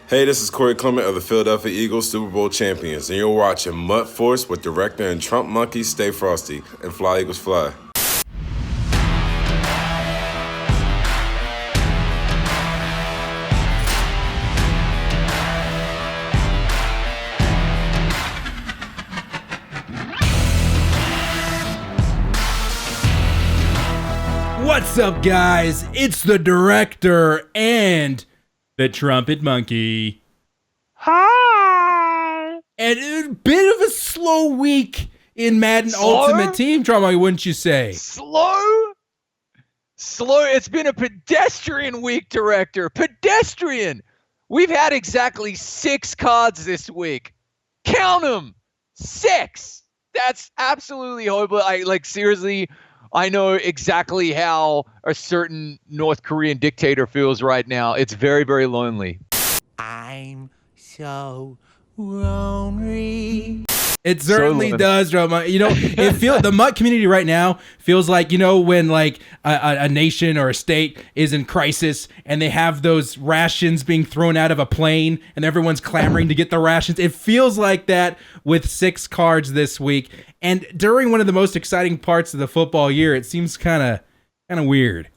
Hey, this is Corey Clement of the Philadelphia Eagles, Super Bowl champions, and you're watching MUT Force with director and Trumpetmonkey. Stay frosty and fly, Eagles, fly. What's up, guys? It's the director and the Trumpetmonkey. Hi! And a bit of a slow week in Madden Ultimate Team Drama, wouldn't you say? Slow? It's been a pedestrian week, director. Pedestrian! We've had exactly 6 cards this week. Count them! 6! That's absolutely horrible. Seriously, I know exactly how a certain North Korean dictator feels right now. It's very, very lonely. I'm so lonely. It certainly does, drama. You know, the MUT community right now feels like, you know, when like a nation or a state is in crisis and they have those rations being thrown out of a plane and everyone's clamoring to get the rations. It feels like that with 6 cards this week. And during one of the most exciting parts of the football year, it seems kind of weird.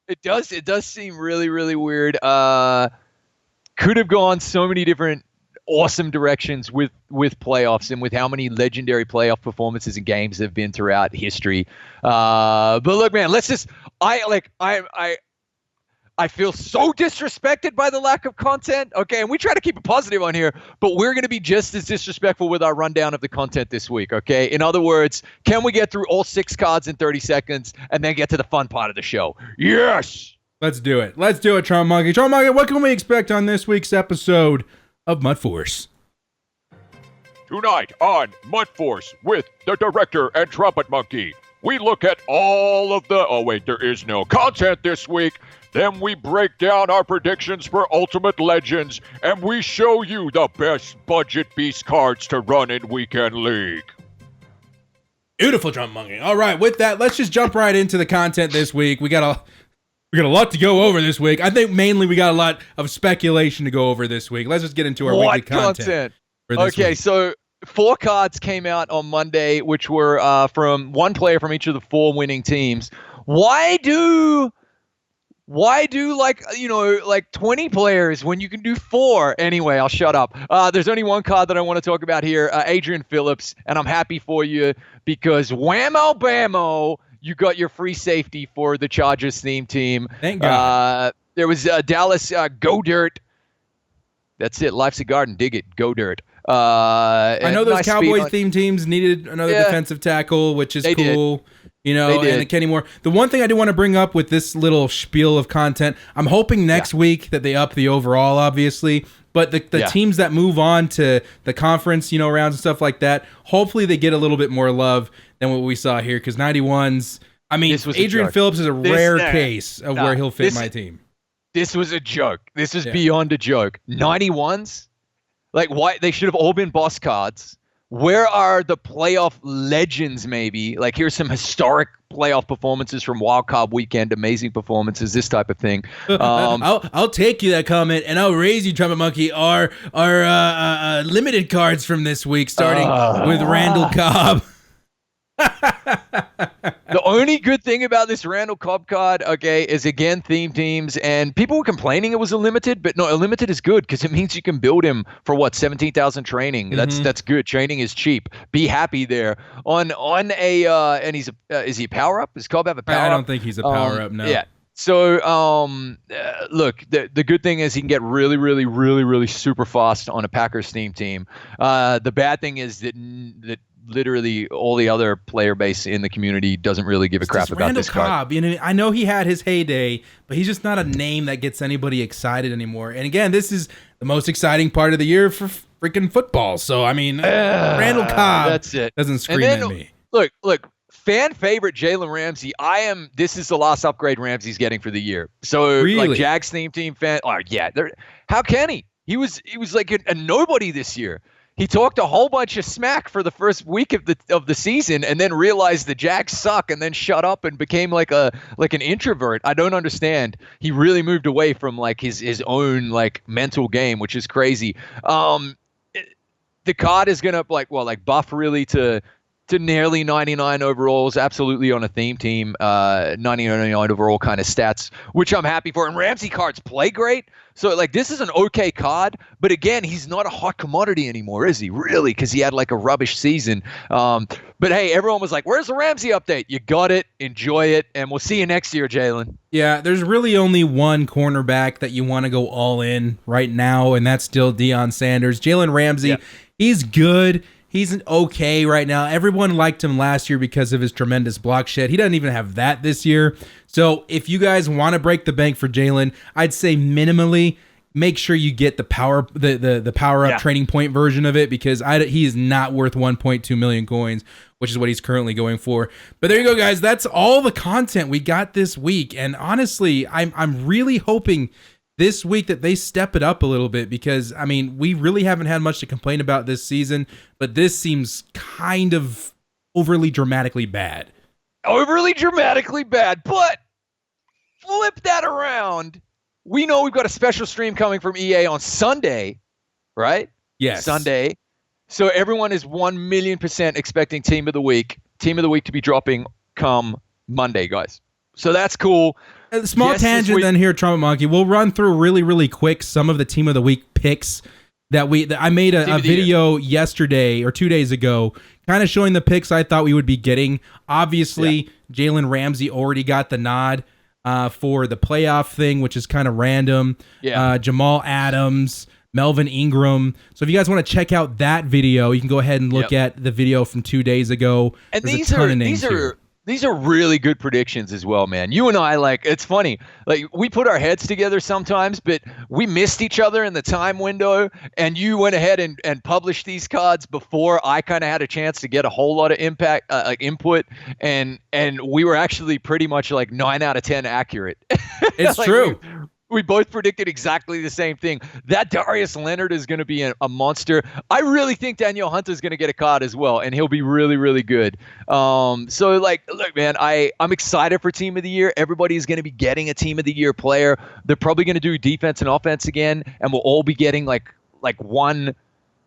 It does seem really, really weird. Could have gone so many different awesome directions with playoffs and with how many legendary playoff performances and games have been throughout history. But look, man, I feel so disrespected by the lack of content. Okay, and we try to keep it positive on here, but we're going to be just as disrespectful with our rundown of the content this week. Okay, in other words, can we get through all 6 cards in 30 seconds and then get to the fun part of the show? Yes. Let's do it, Trumpetmonkey. Trumpetmonkey, what can we expect on this week's episode of MUT Force? Tonight on MUT Force with the director and Trumpetmonkey, we look at all of the there is no content this week. Then we break down our predictions for Ultimate Legends, and we show you the best budget beast cards to run in Weekend League. Beautiful, Trumpetmonkey. All right, with that, let's just jump right into the content this week. We got a lot to go over this week. I think mainly we got a lot of speculation to go over this week. Let's just get into our weekly content. Okay, week. So 4 cards came out on Monday, which were from one player from each of the 4 winning teams. Why do 20 players when you can do 4? Anyway, I'll shut up. There's only one card that I want to talk about here, Adrian Phillips, and I'm happy for you because whammo bammo, you got your free safety for the Chargers theme team. Thank God. There was Dallas Go Dirt. That's it. Life's a garden. Dig it. Go Dirt. I know those Cowboys theme teams needed another defensive tackle, which is cool. Did. You know, and Kenny Moore. The one thing I do want to bring up with this little spiel of content, I'm hoping next week that they up the overall, obviously. But the teams that move on to the conference, rounds and stuff like that, hopefully they get a little bit more love than what we saw here. Because 91s, Adrian Phillips is a rare case of where he'll fit my team. This was a joke. This was beyond a joke. 91s? Like, why? They should have all been boss cards. Where are the playoff legends, maybe? Like, here's some historic playoff performances from Wild Card Weekend, amazing performances, this type of thing. I'll take you that comment, and I'll raise you, Trumpetmonkey, our limited cards from this week, starting with Randall Cobb. The only good thing about this Randall Cobb card, is again theme teams, and people were complaining it was a limited, but no, a limited is good because it means you can build him for 17,000 training. Mm-hmm. That's good. Training is cheap. Be happy there. On a and he's is he a power up? Does Cobb have a power up? I don't think he's a power up. No. Yeah. So, look, the good thing is he can get really, really, really, really super fast on a Packers theme team. The bad thing is that literally all the other player base in the community doesn't really give a crap about this card. Cobb, I know he had his heyday, but he's just not a name that gets anybody excited anymore. And again, this is the most exciting part of the year for freaking football. So, Randall Cobb that's it. Doesn't scream at me. Look, fan favorite Jalen Ramsey. This is the last upgrade Ramsey's getting for the year. So, really? Like Jags theme team fan. Oh, yeah. How can he? He was like a nobody this year. he talked a whole bunch of smack for the first week of the season, and then realized the Jags suck, and then shut up and became like an introvert. I don't understand. He really moved away from like his own like mental game, which is crazy. The card is gonna buff really to nearly 99 overalls, absolutely on a theme team, 99 overall kind of stats, which I'm happy for. And Ramsey cards play great. So, like, this is an okay card. But, again, he's not a hot commodity anymore, is he? Really? Because he had, like, a rubbish season. But, hey, everyone was like, where's the Ramsey update? You got it. Enjoy it. And we'll see you next year, Jalen. Yeah, there's really only one cornerback that you want to go all in right now, and that's still Deion Sanders. Jalen Ramsey, he's good. He's okay right now. Everyone liked him last year because of his tremendous block shed. He doesn't even have that this year. So if you guys want to break the bank for Jalen, I'd say minimally make sure you get the power up training point version of it, because he is not worth 1.2 million coins, which is what he's currently going for. But there you go, guys. That's all the content we got this week. And honestly, I'm really hoping this week that they step it up a little bit, because, I mean, we really haven't had much to complain about this season, but this seems kind of overly dramatically bad. Overly dramatically bad, but flip that around. We know we've got a special stream coming from EA on Sunday, right? Yes. Sunday. So everyone is 1,000,000% expecting Team of the Week to be dropping come Monday, guys. So that's cool. A small tangent then here, Trumpetmonkey. We'll run through really, really quick some of the Team of the Week picks that I made a video yesterday or 2 days ago, kind of showing the picks I thought we would be getting. Obviously, Jalen Ramsey already got the nod for the playoff thing, which is kind of random. Jamal Adams, Melvin Ingram. So if you guys want to check out that video, you can go ahead and look at the video from 2 days ago. And these are really good predictions as well, man. You and I, like, it's funny. Like, we put our heads together sometimes, but we missed each other in the time window, and you went ahead and published these cards before I kind of had a chance to get a whole lot of input, and we were actually pretty much like 9 out of 10 accurate. It's true. We both predicted exactly the same thing. That Darius Leonard is going to be a monster. I really think Danielle Hunter is going to get a card as well, and he'll be really, really good. So, like, look, man, I'm excited for Team of the Year. Everybody's going to be getting a Team of the Year player. They're probably going to do defense and offense again, and we'll all be getting like one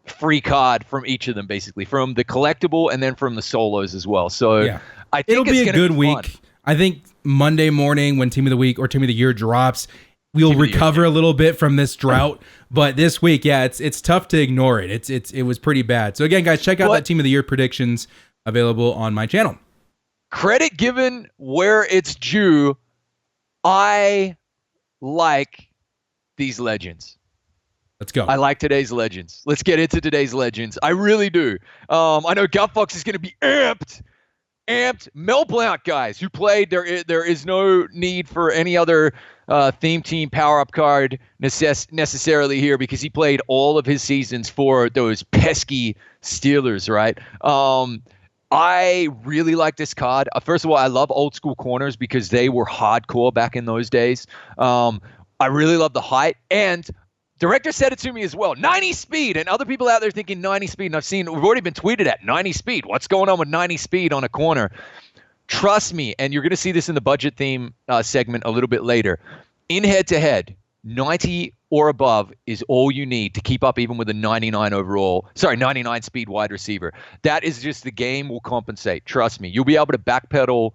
free card from each of them, basically, from the collectible and then from the solos as well. So I think it'll be a good week. I think Monday morning when Team of the Week or Team of the Year drops, we'll recover a little bit from this drought, but this week, it's tough to ignore it. It was pretty bad. So again, guys, check out that Team of the Year predictions available on my channel. Credit given where it's due. I like these legends. Let's go. I like today's legends. Let's get into today's legends. I really do. I know Gutfox is going to be amped. Mel Blount, guys, who played. There is no need for any other theme team power-up card necessarily here, because he played all of his seasons for those pesky Steelers, right? I really like this card. First of all, I love old school corners because they were hardcore back in those days. I really love the height, and Director said it to me as well. 90 speed, and other people out there thinking 90 speed, and we've already been tweeted at 90 speed. What's going on with 90 speed on a corner? Trust me, and you're going to see this in the budget theme segment a little bit later. In head-to-head, 90 or above is all you need to keep up even with a 99 speed wide receiver. That is just the game will compensate. Trust me. You'll be able to backpedal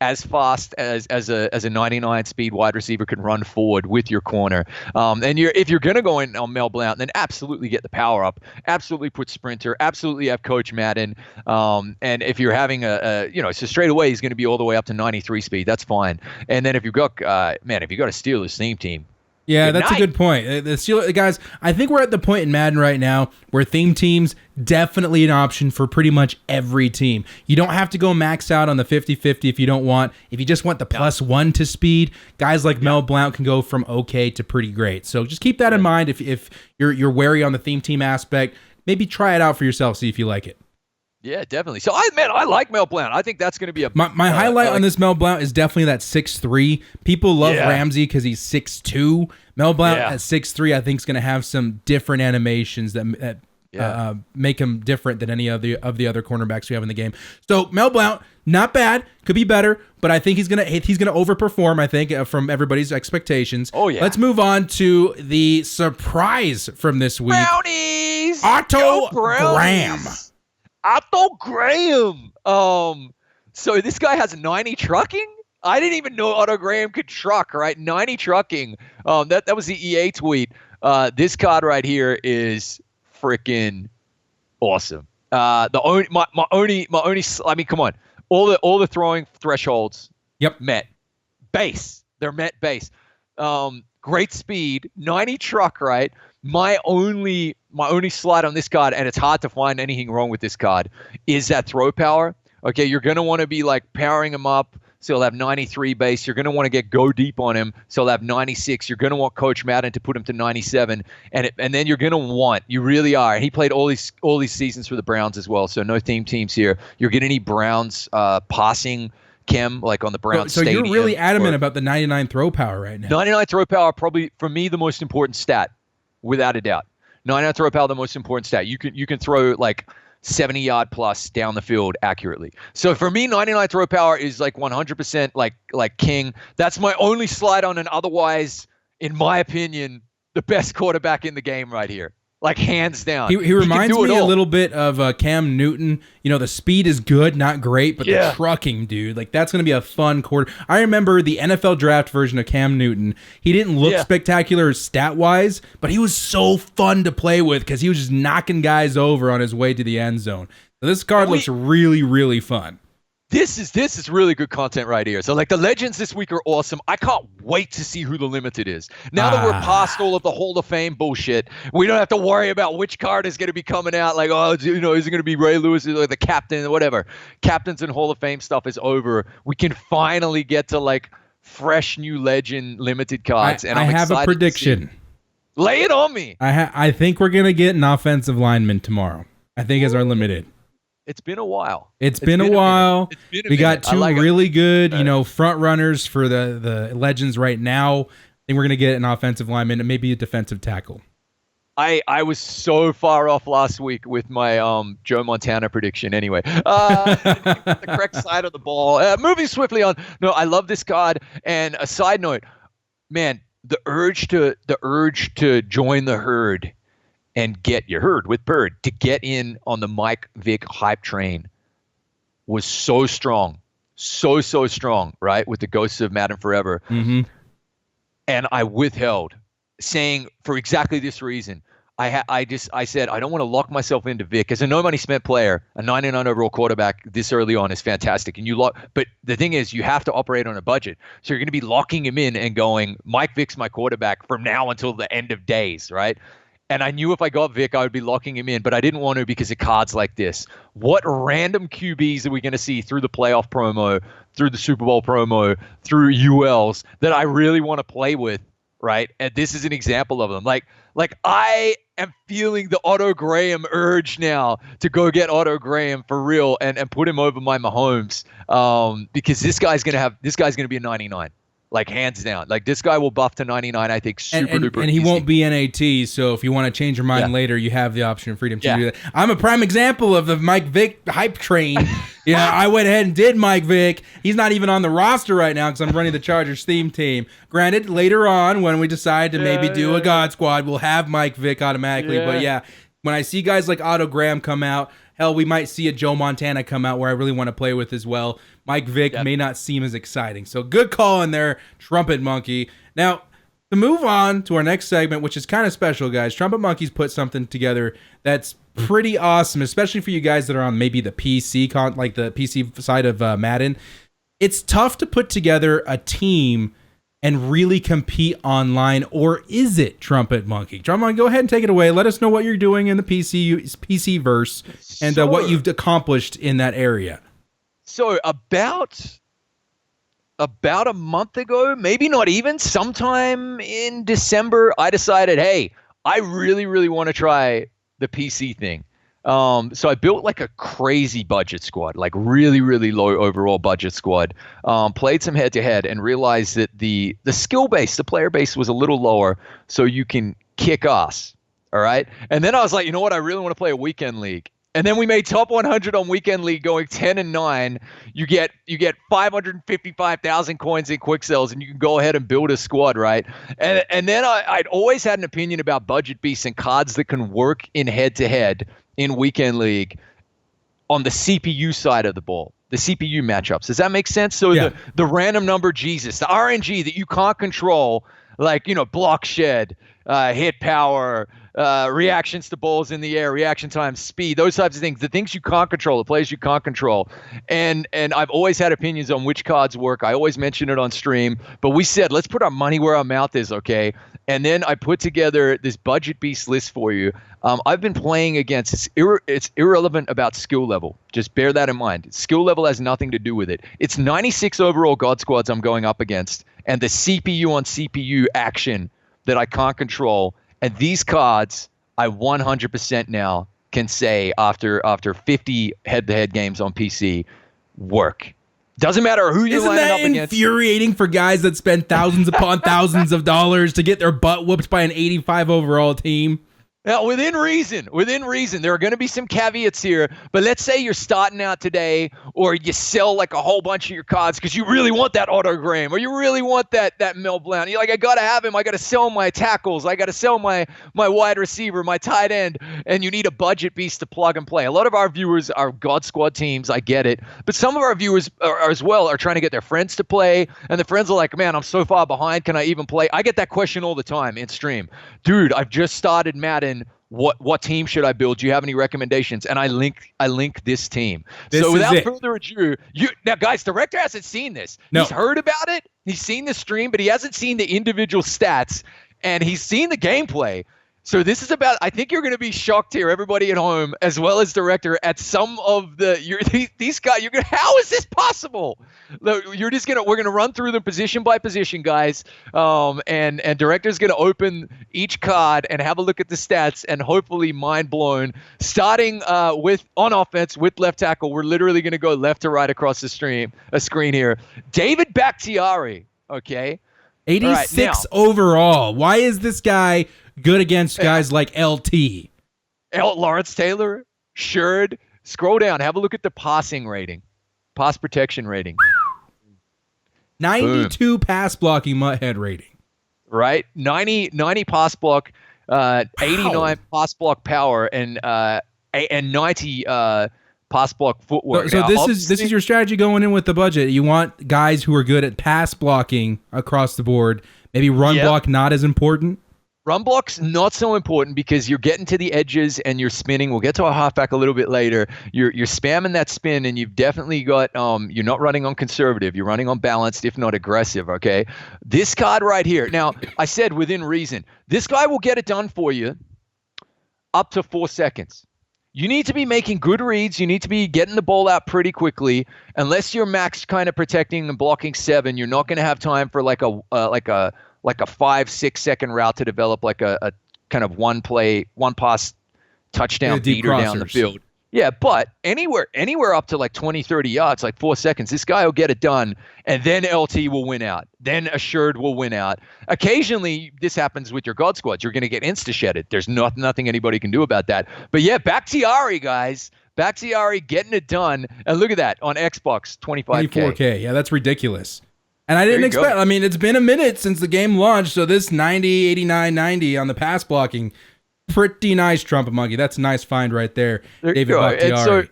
as fast as a 99 speed wide receiver can run forward with your corner. And if you're going to go in on Mel Blount, then absolutely get the power up. Absolutely put sprinter. Absolutely have Coach Madden. And if you're having so straight away he's going to be all the way up to 93 speed. That's fine. And then if you've got a Steelers theme team. Yeah, that's a good point. The Steelers, guys, I think we're at the point in Madden right now where theme teams definitely an option for pretty much every team. You don't have to go max out on the 50-50 if you don't want. If you just want the +1 to speed, guys like Mel Blount can go from okay to pretty great. So just keep that in mind if you're wary on the theme team aspect. Maybe try it out for yourself, see if you like it. Yeah, definitely. So I like Mel Blount. I think that's going to be my highlight on this Mel Blount is definitely that 6'3". People love Ramsey because he's 6'2". Mel Blount at 6'3", I think is going to have some different animations that make him different than any of the other cornerbacks we have in the game. So Mel Blount, not bad, could be better, but I think he's gonna overperform. I think from everybody's expectations. Oh yeah. Let's move on to the surprise from this week. Brownies. Otto Go Brownies. Graham. Otto Graham. So this guy has 90 trucking. I didn't even know Otto Graham could truck. Right, 90 trucking. That was the EA tweet. This card right here is freaking awesome. I mean, come on. All the throwing thresholds. Yep. Met. Base. They're met base. Great speed. 90 truck, right? My only slide on this card, and it's hard to find anything wrong with this card, is that throw power. Okay, you're gonna want to be like powering him up. So he'll have 93 base. You're going to want to go deep on him. So he'll have 96. You're going to want Coach Madden to put him to 97. And then you're going to want, you really are. And he played all these seasons for the Browns as well. So no theme teams here. You're going to need Browns passing chem, like on the Browns So stadium. you're really adamant about the 99 throw power right now. 99 throw power, probably for me the most important stat, without a doubt. 99 throw power, the most important stat. You can throw like 70-yard plus down the field accurately. So for me, 99 throw power is like 100% like king. That's my only slide on an otherwise, in my opinion, the best quarterback in the game right here. Like hands down. He reminds me a little bit of Cam Newton. You know, the speed is good, not great, but the trucking, dude, like that's going to be a fun quarter. I remember the NFL draft version of Cam Newton. He didn't look spectacular stat-wise, but he was so fun to play with because he was just knocking guys over on his way to the end zone. So this card looks really, really fun. This is really good content right here. So like the legends this week are awesome. I can't wait to see who the limited is. Now that we're past all of the Hall of Fame bullshit, we don't have to worry about which card is going to be coming out. Like, oh, you know, is it going to be Ray Lewis or the captain or whatever? Captains and Hall of Fame stuff is over. We can finally get to like fresh new legend limited cards. I have a prediction. Lay it on me. I think we're going to get an offensive lineman tomorrow. I think is our limited. It's been a while. It's been a while. We got two really good, front runners for the legends right now. I think we're going to get an offensive lineman and maybe a defensive tackle. I was so far off last week with my Joe Montana prediction anyway. The correct side of the ball. Moving swiftly on. No, I love this card. And a side note, man, the urge to join the herd and get your herd with Bird to get in on the Mike Vick hype train was so strong, so strong, right? With the Ghosts of Madden Forever. Mm-hmm. And I withheld, saying for exactly this reason. I said, I don't want to lock myself into Vic. As a no money spent player, a 99 overall quarterback this early on is fantastic. But the thing is, you have to operate on a budget. So you're going to be locking him in and going, Mike Vick's my quarterback from now until the end of days, right? And I knew if I got Vic, I would be locking him in, but I didn't want to because of cards like this. What random QBs are we going to see through the playoff promo, through the Super Bowl promo, through ULs that I really want to play with, right? And this is an example of them. Like I am feeling the Otto Graham urge now to go get Otto Graham for real and put him over my Mahomes because this guy's going to be a 99. Like hands down, like this guy will buff to 99. I think super duper. And he won't be NAT. So if you want to change your mind later, you have the option of freedom to do that. I'm a prime example of the Mike Vick hype train. I went ahead and did Mike Vick. He's not even on the roster right now because I'm running the Chargers theme team. Granted, later on when we decide to maybe do a God Squad, we'll have Mike Vick automatically. But when I see guys like Otto Graham come out, hell, we might see a Joe Montana come out where I really want to play with as well. Mike Vick may not seem as exciting. So good call in there, Trumpetmonkey. Now, to move on to our next segment, which is kind of special, guys, Trumpetmonkey's put something together that's pretty awesome, especially for you guys that are on maybe the PC, like the PC side of Madden. It's tough to put together a team and really compete online, or is it, Trumpetmonkey? Trumpetmonkey, go ahead and take it away. Let us know what you're doing in the PC verse and what you've accomplished in that area. So about a month ago, maybe not even, sometime in December, I decided, hey, I really, really want to try the PC thing. So I built like a crazy budget squad, like really, really low overall budget squad, played some head-to-head and realized that the skill base, the player base was a little lower, so you can kick ass. All right. And then I was like, you know what? I really want to play a weekend league. And then we made top 100 on weekend league going 10-9. You get 555,000 coins in quick sells, and you can go ahead and build a squad, right? And then I'd always had an opinion about budget beasts and cards that can work in head-to-head in weekend league on the CPU side of the ball, the CPU matchups. Does that make sense? So the random number Jesus, the RNG that you can't control, like, block shed, hit power, reactions to balls in the air, reaction time, speed, those types of things, the things you can't control, the players you can't control. And I've always had opinions on which cards work. I always mention it on stream, but we said, let's put our money where our mouth is, okay? And then I put together this budget beast list for you. I've been playing against, it's irrelevant about skill level. Just bear that in mind. Skill level has nothing to do with it. It's 96 overall God Squads I'm going up against, and the CPU on CPU action that I can't control. And these cards, I 100% now can say after 50 head-to-head games on PC, work. Doesn't matter who you're lining up against. Isn't that infuriating for guys that spend thousands upon thousands of dollars to get their butt whooped by an 85 overall team? Now, within reason, there are going to be some caveats here, but let's say you're starting out today, or you sell like a whole bunch of your cards because you really want that autogram, or you really want that Mel Blount. You're like, I got to have him. I got to sell my tackles. I got to sell my wide receiver, my tight end, and you need a budget beast to plug and play. A lot of our viewers are God Squad teams. I get it. But some of our viewers as well are trying to get their friends to play, and the friends are like, man, I'm so far behind. Can I even play? I get that question all the time in stream. Dude, I've just started Madden. What team should I build? Do you have any recommendations? And I link this team. So without further ado, now guys, Director hasn't seen this. No. He's heard about it. He's seen the stream, but he hasn't seen the individual stats, and he's seen the gameplay. So this is about, I think you're going to be shocked here, everybody at home, as well as Director, at some of these guys. How is this possible? We're going to run through them position by position, guys. And Director's going to open each card and have a look at the stats, and hopefully mind blown. Starting on offense with left tackle, we're literally going to go left to right across the screen here. David Bakhtiari, okay? 86 overall. Why is this guy good against guys like LT? Lawrence Taylor, Sherd. Scroll down. Have a look at the passing rating. Pass protection rating. 92 Boom. Pass blocking Mutthead rating. Right? 90 pass block, 89 pass block power, and 90 pass block footwork. So this is your strategy going in with the budget. You want guys who are good at pass blocking across the board. Maybe run block not as important. Run block's not so important because you're getting to the edges and you're spinning. We'll get to our halfback a little bit later. You're spamming that spin, and you've definitely got you're not running on conservative. You're running on balanced, if not aggressive. Okay, this card right here. Now I said within reason. This guy will get it done for you up to 4 seconds. You need to be making good reads. You need to be getting the ball out pretty quickly. Unless you're max kind of protecting and blocking 7, you're not going to have time for like a 5-6 second route to develop, like a kind of one pass touchdown beater down the field. Yeah, but anywhere up to like 20, 30 yards, like 4 seconds, this guy will get it done, and then LT will win out. Then Assured will win out. Occasionally, this happens with your God Squads. You're going to get insta-shedded. There's nothing anybody can do about that. But yeah, Bakhtiari, guys. Bakhtiari getting it done. And look at that on Xbox, 25K. 24K. Yeah, that's ridiculous. And I didn't expect, I mean, it's been a minute since the game launched, so this 90, 89, 90 on the pass blocking, pretty nice, Trumpetmonkey. That's a nice find right there, David Bakhtiari.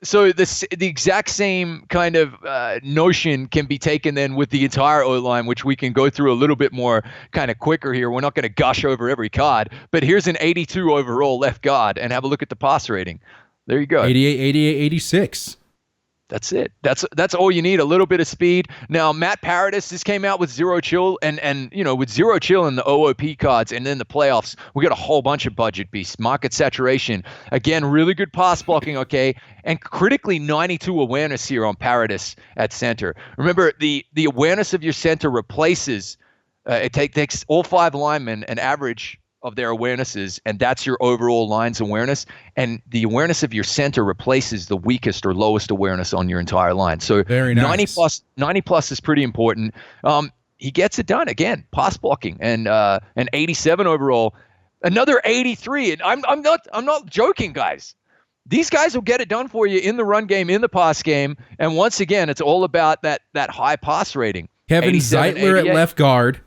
So the exact same kind of notion can be taken then with the entire O-line, which we can go through a little bit more kind of quicker here. We're not going to gush over every card, but here's an 82 overall left guard, and have a look at the pass rating. There you go. 88, 88, 86. That's it. That's all you need. A little bit of speed. Now, Matt Paradis, this came out with Zero Chill, and with Zero Chill and the OOP cards, and then the playoffs, we got a whole bunch of budget beasts. Market saturation. Again, really good pass blocking, okay? And critically 92 awareness here on Paradis at center. Remember, the awareness of your center replaces, it takes all 5 linemen an average of their awarenesses, and that's your overall lines awareness, and the awareness of your center replaces the weakest or lowest awareness on your entire line. So very nice. 90 plus is pretty important. He gets it done again, pass blocking, and an 87 overall. Another 83. And I'm not joking, guys. These guys will get it done for you in the run game, in the pass game. And once again, it's all about that high pass rating. Kevin Zeitler 88. at left guard,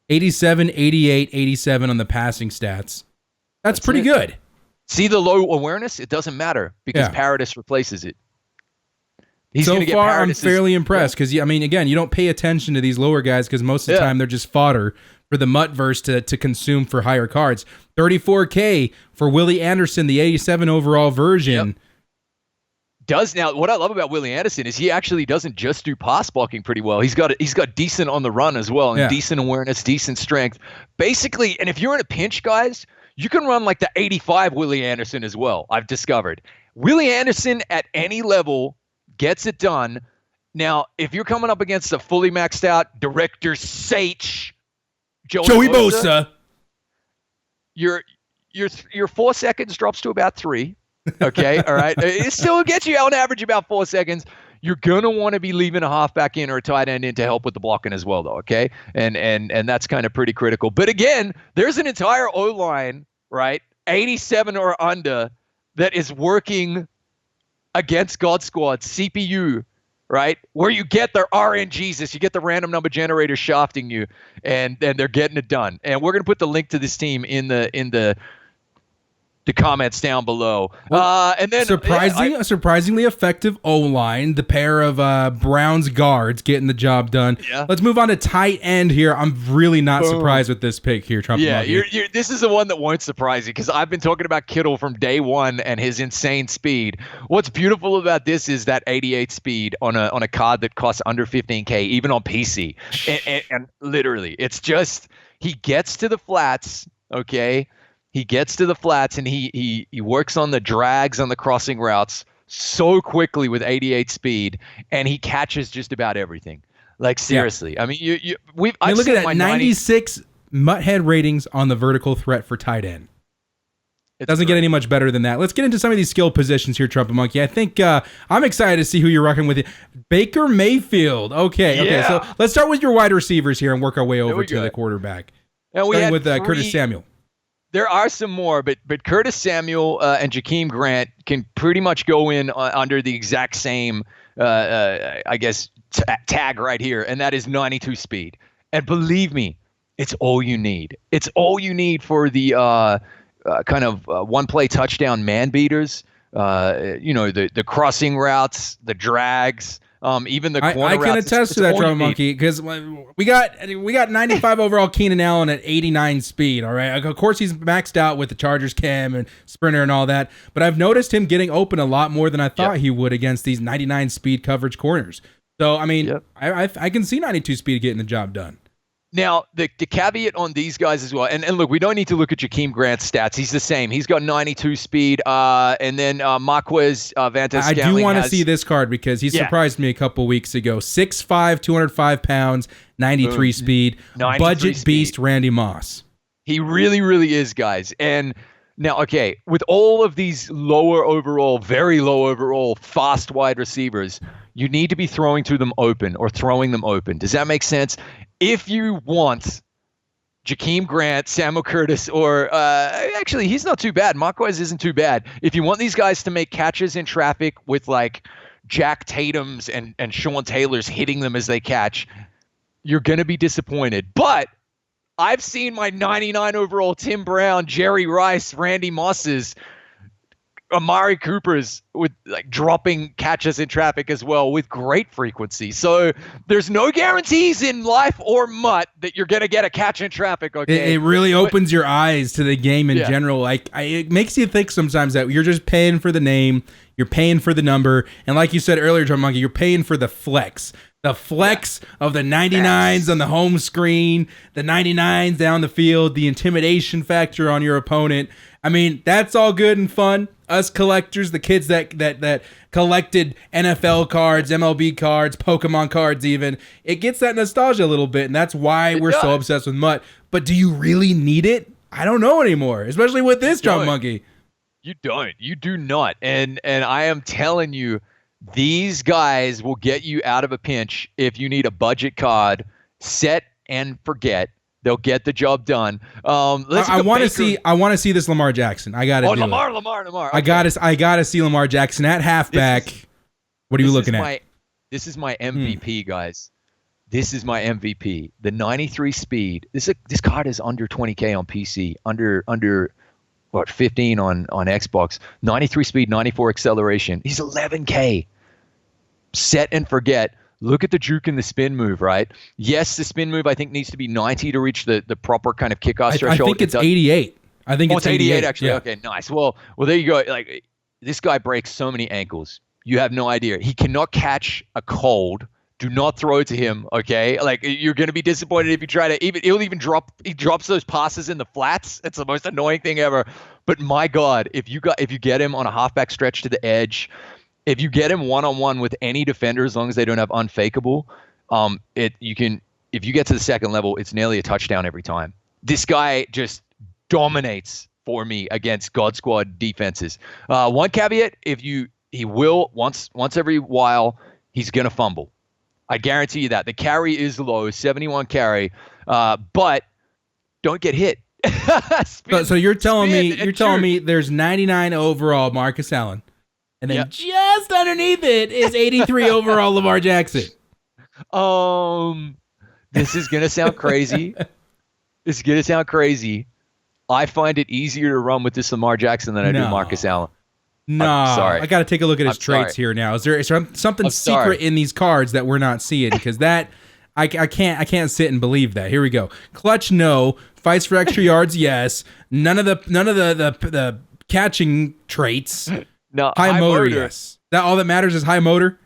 87, 88, 87 on the passing stats. That's pretty good. See the low awareness? It doesn't matter because Paradis replaces it. So far, I'm fairly impressed because, I mean, again, you don't pay attention to these lower guys because most of the time they're just fodder for the MUTverse to consume for higher cards. 34K for Willie Anderson, the 87 overall version. Now what I love about Willie Anderson is he actually doesn't just do pass blocking pretty well. He's got decent on the run as well, and decent awareness, decent strength. Basically, and if you're in a pinch, guys, you can run like the 85 Willie Anderson as well. I've discovered Willie Anderson at any level gets it done. Now, if you're coming up against a fully maxed out Director Sage, Joey Bosa, your 4 seconds drops to about 3. Okay, all right. It still gets you on average about 4 seconds. You're gonna want to be leaving a halfback in or a tight end in to help with the blocking as well, though. Okay, and that's kind of pretty critical. But again, there's an entire O line, right, 87 or under, that is working against God Squad CPU, right, where you get their RNGesus, you get the random number generator shafting you, and they're getting it done. And we're gonna put the link to this team in the comments down below. And then surprisingly effective O-line, the pair of Browns guards getting the job done. Yeah. Let's move on to tight end here. I'm really not surprised with this pick here, Trump. Yeah, this is the one that won't surprise you because I've been talking about Kittle from day one and his insane speed. What's beautiful about this is that 88 speed on a card that costs under 15K, even on PC. And literally, it's just he gets to the flats, okay? He gets to the flats and he works on the drags on the crossing routes so quickly with 88 speed, and he catches just about everything. Like seriously, I mean, look at that 96 MUT ratings on the vertical threat for tight end. It doesn't get any much better than that. Let's get into some of these skill positions here, Trumpetmonkey. I think I'm excited to see who you're rocking with. Baker Mayfield. Okay, so let's start with your wide receivers here and work our way over to the quarterback. And starting with Curtis Samuel. There are some more, but Curtis Samuel and Jakeem Grant can pretty much go in under the exact same, I guess, tag right here, and that is 92 speed. And believe me, it's all you need. It's all you need for the kind of one-play touchdown man beaters. The crossing routes, the drags. Even the corner I can attest to that, Trumpetmonkey, because we got 95 overall Keenan Allen at 89 speed. All right, of course he's maxed out with the Chargers cam and sprinter and all that, but I've noticed him getting open a lot more than I thought he would against these 99 speed coverage corners. So I mean, I can see 92 speed getting the job done. Now, the caveat on these guys as well, and look, we don't need to look at Jakeem Grant's stats. He's the same. He's got 92 speed, and then Marquez Valdez-Scantling I do want to see this card because he surprised me a couple weeks ago. 6'5", 205 pounds, 93 speed, 93 budget speed. Beast Randy Moss. He really, really is, guys. And now, okay, with all of these lower overall, very low overall, fast wide receivers, you need to be throwing to them open or throwing them open. Does that make sense? If you want Jakeem Grant, Samuel Curtis, or actually, he's not too bad. Marquez isn't too bad. If you want these guys to make catches in traffic with like Jack Tatum's and Sean Taylor's hitting them as they catch, you're going to be disappointed. But I've seen my 99 overall Tim Brown, Jerry Rice, Randy Moss's, Amari Cooper's with like dropping catches in traffic as well with great frequency. So there's no guarantees in life or MUT that you're going to get a catch in traffic. Okay. It really opens your eyes to the game in general. Like it makes you think sometimes that you're just paying for the name, you're paying for the number. And like you said earlier, Trumpetmonkey, you're paying for the flex. The flex of the 99s on the home screen, the 99s down the field, the intimidation factor on your opponent. I mean, that's all good and fun. Us collectors, the kids that collected NFL cards, MLB cards, Pokemon cards even, it gets that nostalgia a little bit, and that's why we're so obsessed with MUT. But do you really need it? I don't know anymore, especially with this Trumpetmonkey. You don't. You do not. And I am telling you, these guys will get you out of a pinch if you need a budget card, set and forget. They'll get the job done. I want to see. I want to see this Lamar Jackson. I got to do Lamar. Okay. Okay. I got to see Lamar Jackson at halfback. What are you looking at? This is my MVP, guys. This is my MVP. The 93 speed. This card is under 20K on PC. Under 15 on Xbox. 93 speed, 94 acceleration. He's 11K. Set and forget. Look at the juke and the spin move, right? Yes, the spin move I think needs to be 90 to reach the proper kind of kickoff threshold. I think it's 88. I think it's 88 actually. Yeah. Okay, nice. Well, there you go. Like, this guy breaks so many ankles. You have no idea. He cannot catch a cold. Do not throw to him, okay? Like, you're going to be disappointed if you try to he drops those passes in the flats. It's the most annoying thing ever. But my God, if you get him on a halfback stretch to the edge, if you get him one-on-one with any defender, as long as they don't have unfakeable, if you get to the second level, it's nearly a touchdown every time. This guy just dominates for me against God Squad defenses. One caveat, he will once every while, he's going to fumble. I guarantee you that. The carry is low, 71 carry, but don't get hit. So you're telling me there's 99 overall Marcus Allen, and then just underneath it is 83 overall Lamar Jackson. This is gonna sound crazy. I find it easier to run with this Lamar Jackson than I do Marcus Allen. No, I got to take a look at his traits here now. Is there something secret in these cards that we're not seeing? Because that I can't sit and believe that. Here we go. Clutch, no. Fights for extra yards, yes. None of the catching traits. No. High motor, yes. That all that matters is high motor.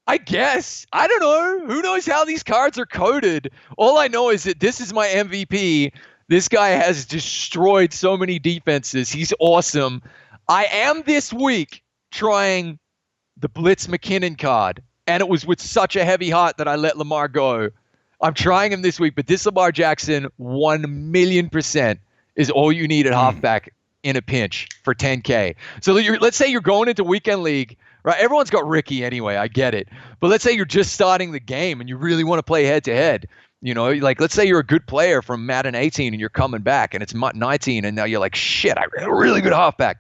I guess. I don't know. Who knows how these cards are coded? All I know is that this is my MVP. This guy has destroyed so many defenses. He's awesome. I am this week trying the Blitz McKinnon card, and it was with such a heavy heart that I let Lamar go. I'm trying him this week, but this Lamar Jackson, 1,000,000% is all you need at halfback in a pinch for 10K. So let's say you're going into weekend league, right? Everyone's got Ricky anyway. I get it. But let's say you're just starting the game and you really want to play head-to-head. You know, like let's say you're a good player from Madden 18 and you're coming back and it's MUT 19 and now you're like, shit, I have a really good halfback.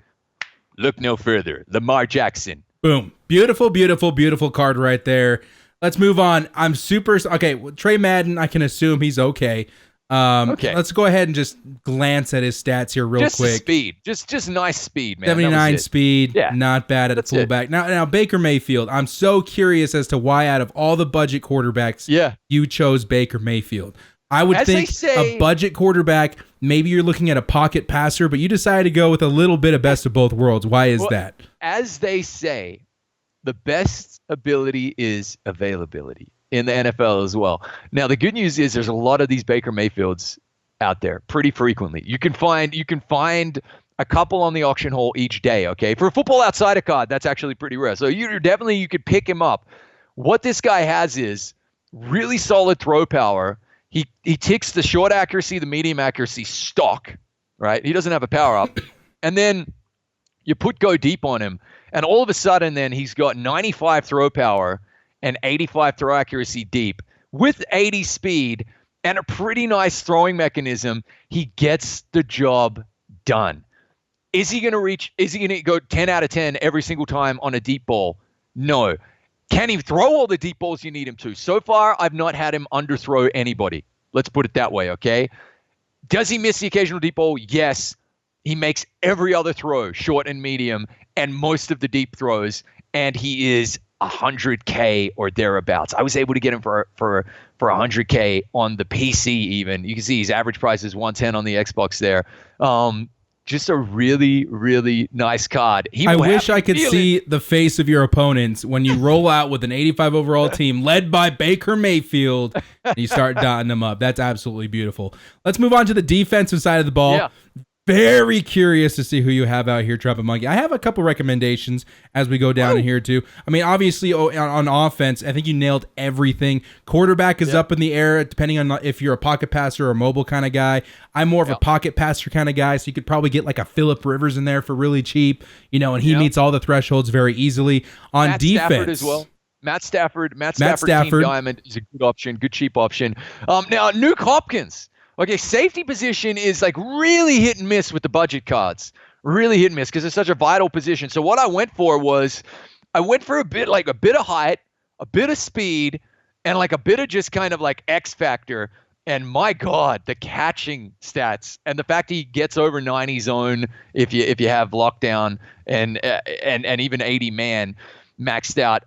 Look no further. Lamar Jackson. Boom. Beautiful, beautiful, beautiful card right there. Let's move on. I'm super... Okay, Trey Madden, I can assume he's okay. Okay. Let's go ahead and just glance at his stats here real quick. Just speed. Just nice speed, man. 79 speed. Yeah. Not bad at a fullback. Now, Baker Mayfield. I'm so curious as to why out of all the budget quarterbacks, you chose Baker Mayfield. I would think a budget quarterback, maybe you're looking at a pocket passer, but you decided to go with a little bit of best of both worlds. Why is that? As they say, the best ability is availability in the NFL as well. Now, the good news is there's a lot of these Baker Mayfields out there pretty frequently. You can find a couple on the auction hall each day, okay? For a Football Outsider card, that's actually pretty rare. So you could pick him up. What this guy has is really solid throw power. He ticks the short accuracy, the medium accuracy stock, right? He doesn't have a power up. And then you put go deep on him, and all of a sudden then he's got 95 throw power and 85 throw accuracy deep with 80 speed and a pretty nice throwing mechanism. He gets the job done. Is he going to go 10 out of 10 every single time on a deep ball? No. Can he throw all the deep balls you need him to? So far, I've not had him underthrow anybody. Let's put it that way, okay? Does he miss the occasional deep ball? Yes. He makes every other throw, short and medium, and most of the deep throws, and he is 100K or thereabouts. I was able to get him for 100K on the PC even. You can see his average price is 110 on the Xbox there. Just a really, really nice card. I wish I could see the face of your opponents when you roll out with an 85 overall team led by Baker Mayfield and you start dotting them up. That's absolutely beautiful. Let's move on to the defensive side of the ball. Yeah. Very curious to see who you have out here, Trumpetmonkey. I have a couple recommendations as we go down in here, too. I mean, obviously, on offense, I think you nailed everything. Quarterback is up in the air, depending on if you're a pocket passer or a mobile kind of guy. I'm more of a pocket passer kind of guy, so you could probably get like a Phillip Rivers in there for really cheap, and he meets all the thresholds very easily. On Matt defense Stafford as well. Matt Stafford, Team Diamond is a good option, good cheap option. Now, Nuke Hopkins. Okay, safety position is like really hit and miss with the budget cards. Really hit and miss because it's such a vital position. So what I went for was I went for a bit of height, a bit of speed, and like a bit of just kind of like X factor. And my God, the catching stats and the fact he gets over 90 zone if you have lockdown and even 80 man maxed out.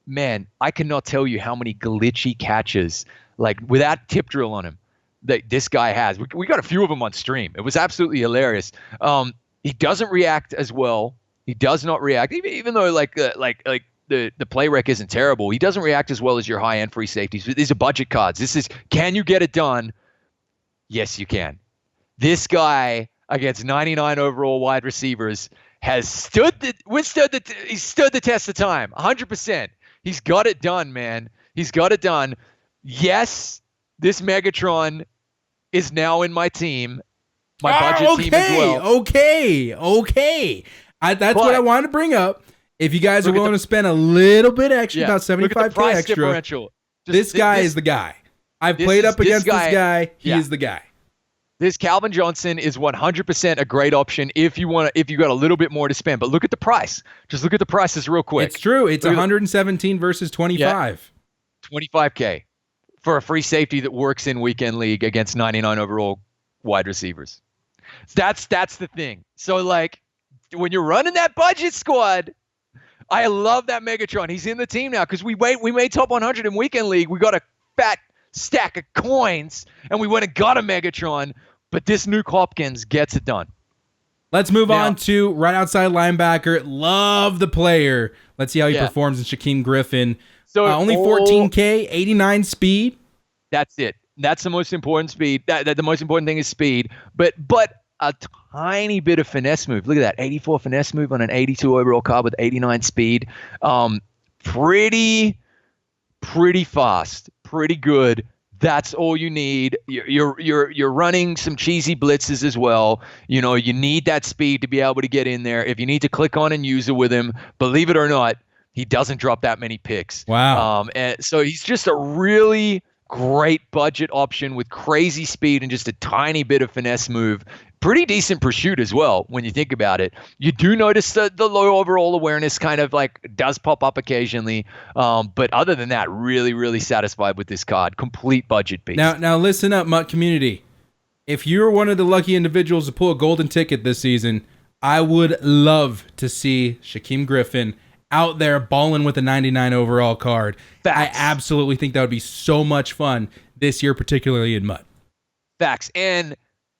Man, I cannot tell you how many glitchy catches like without tip drill on him that this guy has. We got a few of them on stream. It was absolutely hilarious. He doesn't react as well. He does not react, even though the play rec isn't terrible. He doesn't react as well as your high end free safeties. These are budget cards. This is, can you get it done? Yes, you can. This guy against 99 overall wide receivers has stood the test of time. 100%. He's got it done, man. He's got it done. Yes, this Megatron is now in my team. My budget team as well. Okay. That's what I wanted to bring up. If you guys are willing to spend a little bit extra, about 75K extra, differential. This guy is the guy. I've played up against this guy. He is the guy. This Calvin Johnson is 100% a great option if you got a little bit more to spend. But look at the price. Just look at the prices real quick. It's true. It's 117 versus 25. Yeah. 25K for a free safety that works in weekend league against 99 overall wide receivers. That's the thing. So like when you're running that budget squad, I love that Megatron. He's in the team now because we made top 100 in weekend league. We got a fat stack of coins and we went and got a Megatron. But this Nuke Hopkins gets it done. Let's move on to right outside linebacker. Love the player. Let's see how he performs in Shaquem Griffin. So only 14K, 89 speed. That's it. That's the most important speed. That the most important thing is speed. But a tiny bit of finesse move. Look at that. 84 finesse move on an 82 overall card with 89 speed. Pretty fast. Pretty good. That's all you need. You're running some cheesy blitzes as well. You know, you need that speed to be able to get in there. If you need to click on and use it with him, believe it or not, he doesn't drop that many picks. Wow. And so he's just a really great budget option with crazy speed and just a tiny bit of finesse move. Pretty decent pursuit as well when you think about it. You do notice the low overall awareness kind of like does pop up occasionally. But other than that, really, really satisfied with this card. Complete budget beast. Now listen up, MUT community. If you're one of the lucky individuals to pull a golden ticket this season, I would love to see Shaquem Griffin out there balling with a 99 overall card. Facts. I absolutely think that would be so much fun this year, particularly in MUT. Facts. And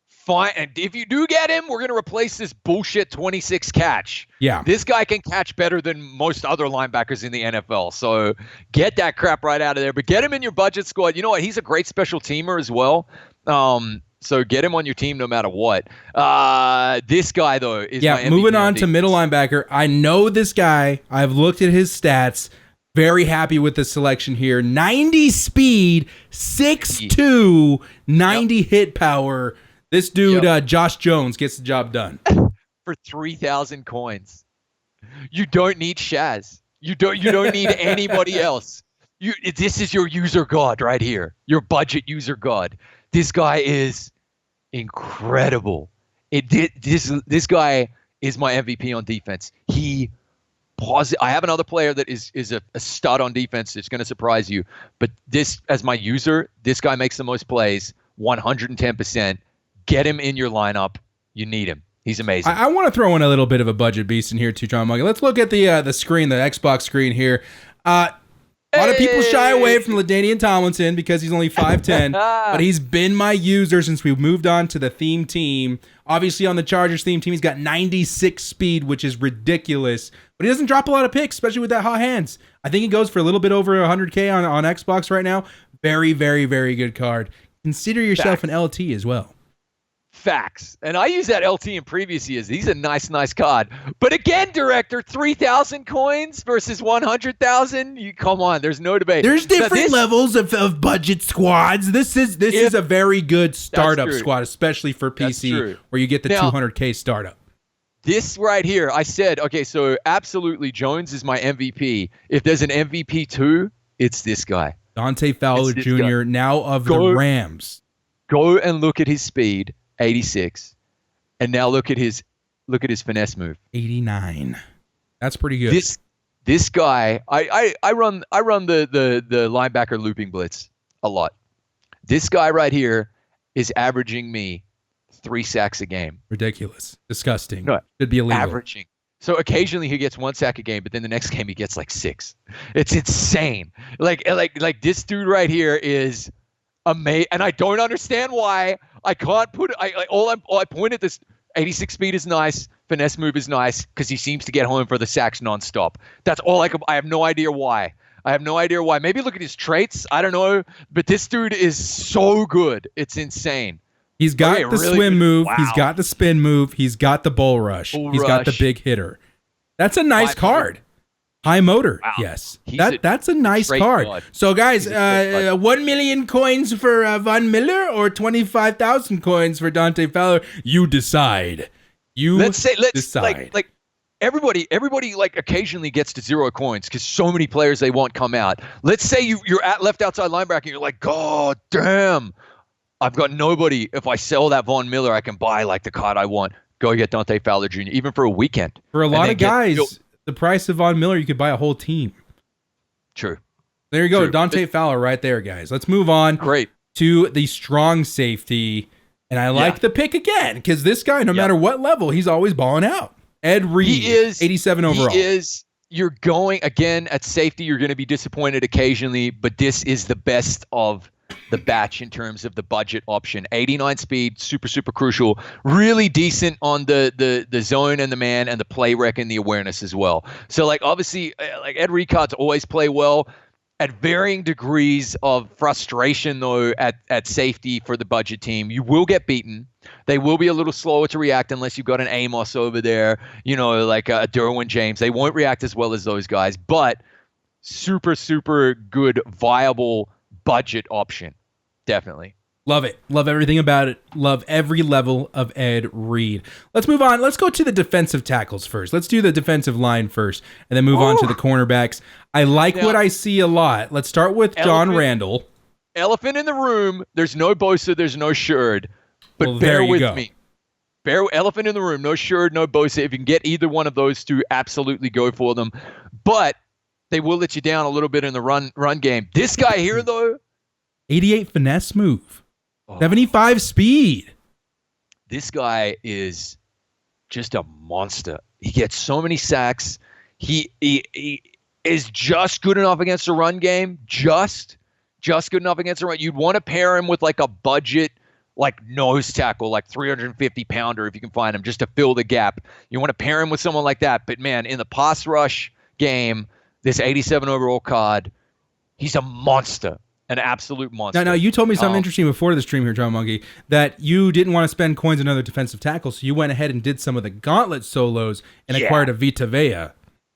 fine. And if you do get him, we're going to replace this bullshit 26 catch. Yeah. This guy can catch better than most other linebackers in the NFL. So get that crap right out of there. But get him in your budget squad. You know what? He's a great special teamer as well. So get him on your team no matter what. This guy, though, is my MVP moving on to middle linebacker. I know this guy. I've looked at his stats. Very happy with the selection here. 90 speed, 6'2", 90 hit power. This dude, Josh Jones, gets the job done. For 3,000 coins. You don't need Shaz. You don't need anybody else. This is your user god right here. Your budget user god. This guy is incredible. This guy is my MVP on defense. I have another player that is a stud on defense. It's going to surprise you. But this, as my user, this guy makes the most plays, 110%. Get him in your lineup. You need him. He's amazing. I want to throw in a little bit of a budget beast in here too, Trumpetmonkey. Let's look at the screen, the Xbox screen here. A lot of people shy away from LaDainian Tomlinson because he's only 5'10", but he's been my user since we moved on to the theme team. Obviously, on the Chargers theme team, he's got 96 speed, which is ridiculous. But he doesn't drop a lot of picks, especially with that hot hands. I think he goes for a little bit over 100K on Xbox right now. Very, very, very good card. Consider yourself an LT as well. Facts. And I use that LT in previous years. He's a nice card. But again, Director, 3,000 coins versus 100,000. You come on, there's no debate. There's different levels of budget squads. This is a very good startup squad, especially for PC, where you get the 200K startup. This right here, I said, okay, so absolutely Jones is my MVP. If there's an MVP 2, it's this guy. Dante Fowler Jr., now of the Rams. Go and look at his speed, 86, and now look at his finesse move, 89. That's pretty good. This guy, I run the linebacker looping blitz a lot. This guy right here is averaging me 3 sacks a game. Ridiculous. Disgusting. No, should be illegal. Averaging. So occasionally he gets 1 sack a game, but then the next game he gets like 6. It's insane. Like this dude right here is amazing, and I don't understand why. I can't put all I point at this. 86 speed is nice. Finesse move is nice because he seems to get home for the sacks nonstop. That's all I have no idea why. Maybe look at his traits. I don't know. But this dude is so good. It's insane. He's got the really swim good. move. Wow. He's got the spin move. He's got the bull rush. He's got the big hitter. That's a nice card. High motor. Wow. Yes. That's a nice great card. god. So, guys, 1 million coins for Von Miller or 25,000 coins for Dante Fowler? You decide. Let's decide. like everybody like occasionally gets to 0 coins because so many players they want come out. Let's say you're at left outside linebacker and you're like, God damn, I've got nobody. If I sell that Von Miller, I can buy like the card I want. Go get Dante Fowler Jr. even for a weekend. For a lot of guys, the price of Von Miller, you could buy a whole team. True. There you go, True. Dante Fowler right there, guys. Let's move on. Great. To the strong safety. And I like the pick again because this guy, no matter what level, he's always balling out. Ed Reed, He is 87 overall. You're going again at safety. You're going to be disappointed occasionally, but this is the best of the batch in terms of the budget option. 89 speed, super, super crucial. Really decent on the zone and the man and the play rec and the awareness as well. So like obviously like Ed Reed cards always play well. At varying degrees of frustration, though, at safety for the budget team, you will get beaten. They will be a little slower to react unless you've got an Amos over there, like a Derwin James. They won't react as well as those guys, but super, super good, viable budget option. Definitely. Love it. Love everything about it. Love every level of Ed Reed. Let's move on. Let's go to the defensive tackles first. Let's do the defensive line first and then move on to the cornerbacks. I like what I see a lot. Let's start with John Randall. Elephant in the room. There's no Bosa. There's no Sherd. But bear with me. Elephant in the room. No Sherd, no Bosa. If you can get either one of those two, absolutely go for them. But they will let you down a little bit in the run game. This guy here, though. 88 finesse move. 75 speed. This guy is just a monster. He gets so many sacks. He is just good enough against the run game. Just good enough against the run. You'd want to pair him with like a budget, like nose tackle, like 350 pounder if you can find him, just to fill the gap. You want to pair him with someone like that. But man, in the pass rush game, this 87 overall card, he's a monster. An absolute monster. Now, you told me something interesting before the stream here, Trumpetmonkey, that you didn't want to spend coins on another defensive tackle, so you went ahead and did some of the gauntlet solos and acquired a Vita Vea.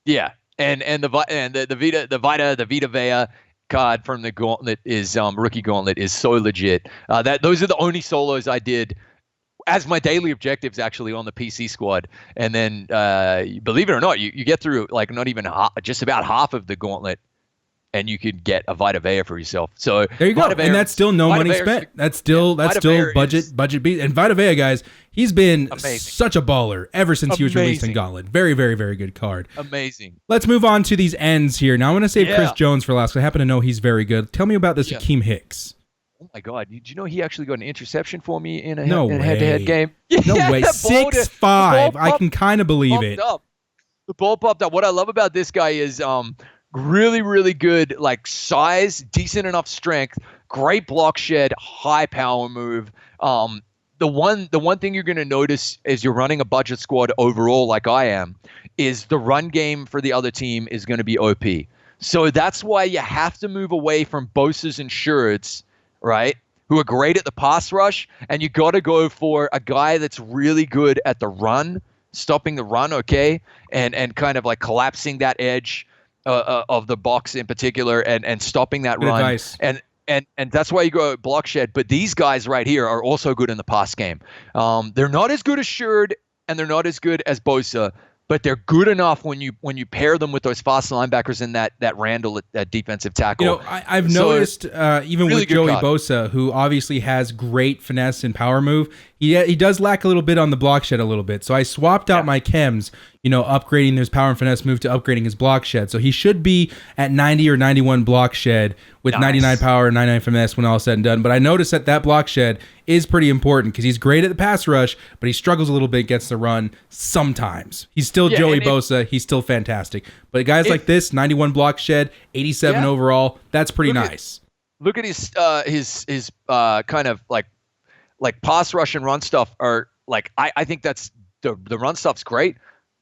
Yeah, and the Vita Vea card from the gauntlet is rookie gauntlet is so legit. Those are the only solos I did as my daily objectives actually on the PC squad. And then believe it or not, you get through like not even just about half of the gauntlet. And you could get a Vita Vea for yourself. So there you go, and that's still no money spent. That's still budget beat. And Vita Vea, guys, he's been such a baller ever since he was released in Gauntlet. Very, very, very good card. Amazing. Let's move on to these ends here. Now I want to save Chris Jones for last. I happen to know he's very good. Tell me about this Akeem Hicks. Oh my God! Did you know he actually got an interception for me in a head-to-head game? No way. 6'5". I can kind of believe it. The ball popped up. What I love about this guy is really, really good, like size, decent enough strength, great block shed, high power move. The one thing you're going to notice as you're running a budget squad overall, like I am, is the run game for the other team is going to be OP. So that's why you have to move away from Bosas and Sherds, right? Who are great at the pass rush, and you got to go for a guy that's really good at the run, stopping the run, okay, and kind of like collapsing that edge. Of the box in particular and stopping that good run advice. and that's why you go block shed. But these guys right here are also good in the pass game. They're not as good as Sherd and they're not as good as Bosa, but they're good enough when you pair them with those fast linebackers and that Randall at defensive tackle. You know, I've noticed even really with good Joey card. Bosa, who obviously has great finesse and power move, he does lack a little bit on the block shed a little bit. So I swapped out my chems, upgrading his power and finesse move to upgrading his block shed. So he should be at 90 or 91 block shed with 99 power and 99 finesse when all is said and done. But I noticed that block shed is pretty important because he's great at the pass rush, but he struggles a little bit against the run sometimes. He's still Joey Bosa. He's still fantastic. But guys like this, 91 block shed, 87 overall, that's pretty nice. Look at his kind of like pass rush and run stuff are like I think that's the run stuff's great.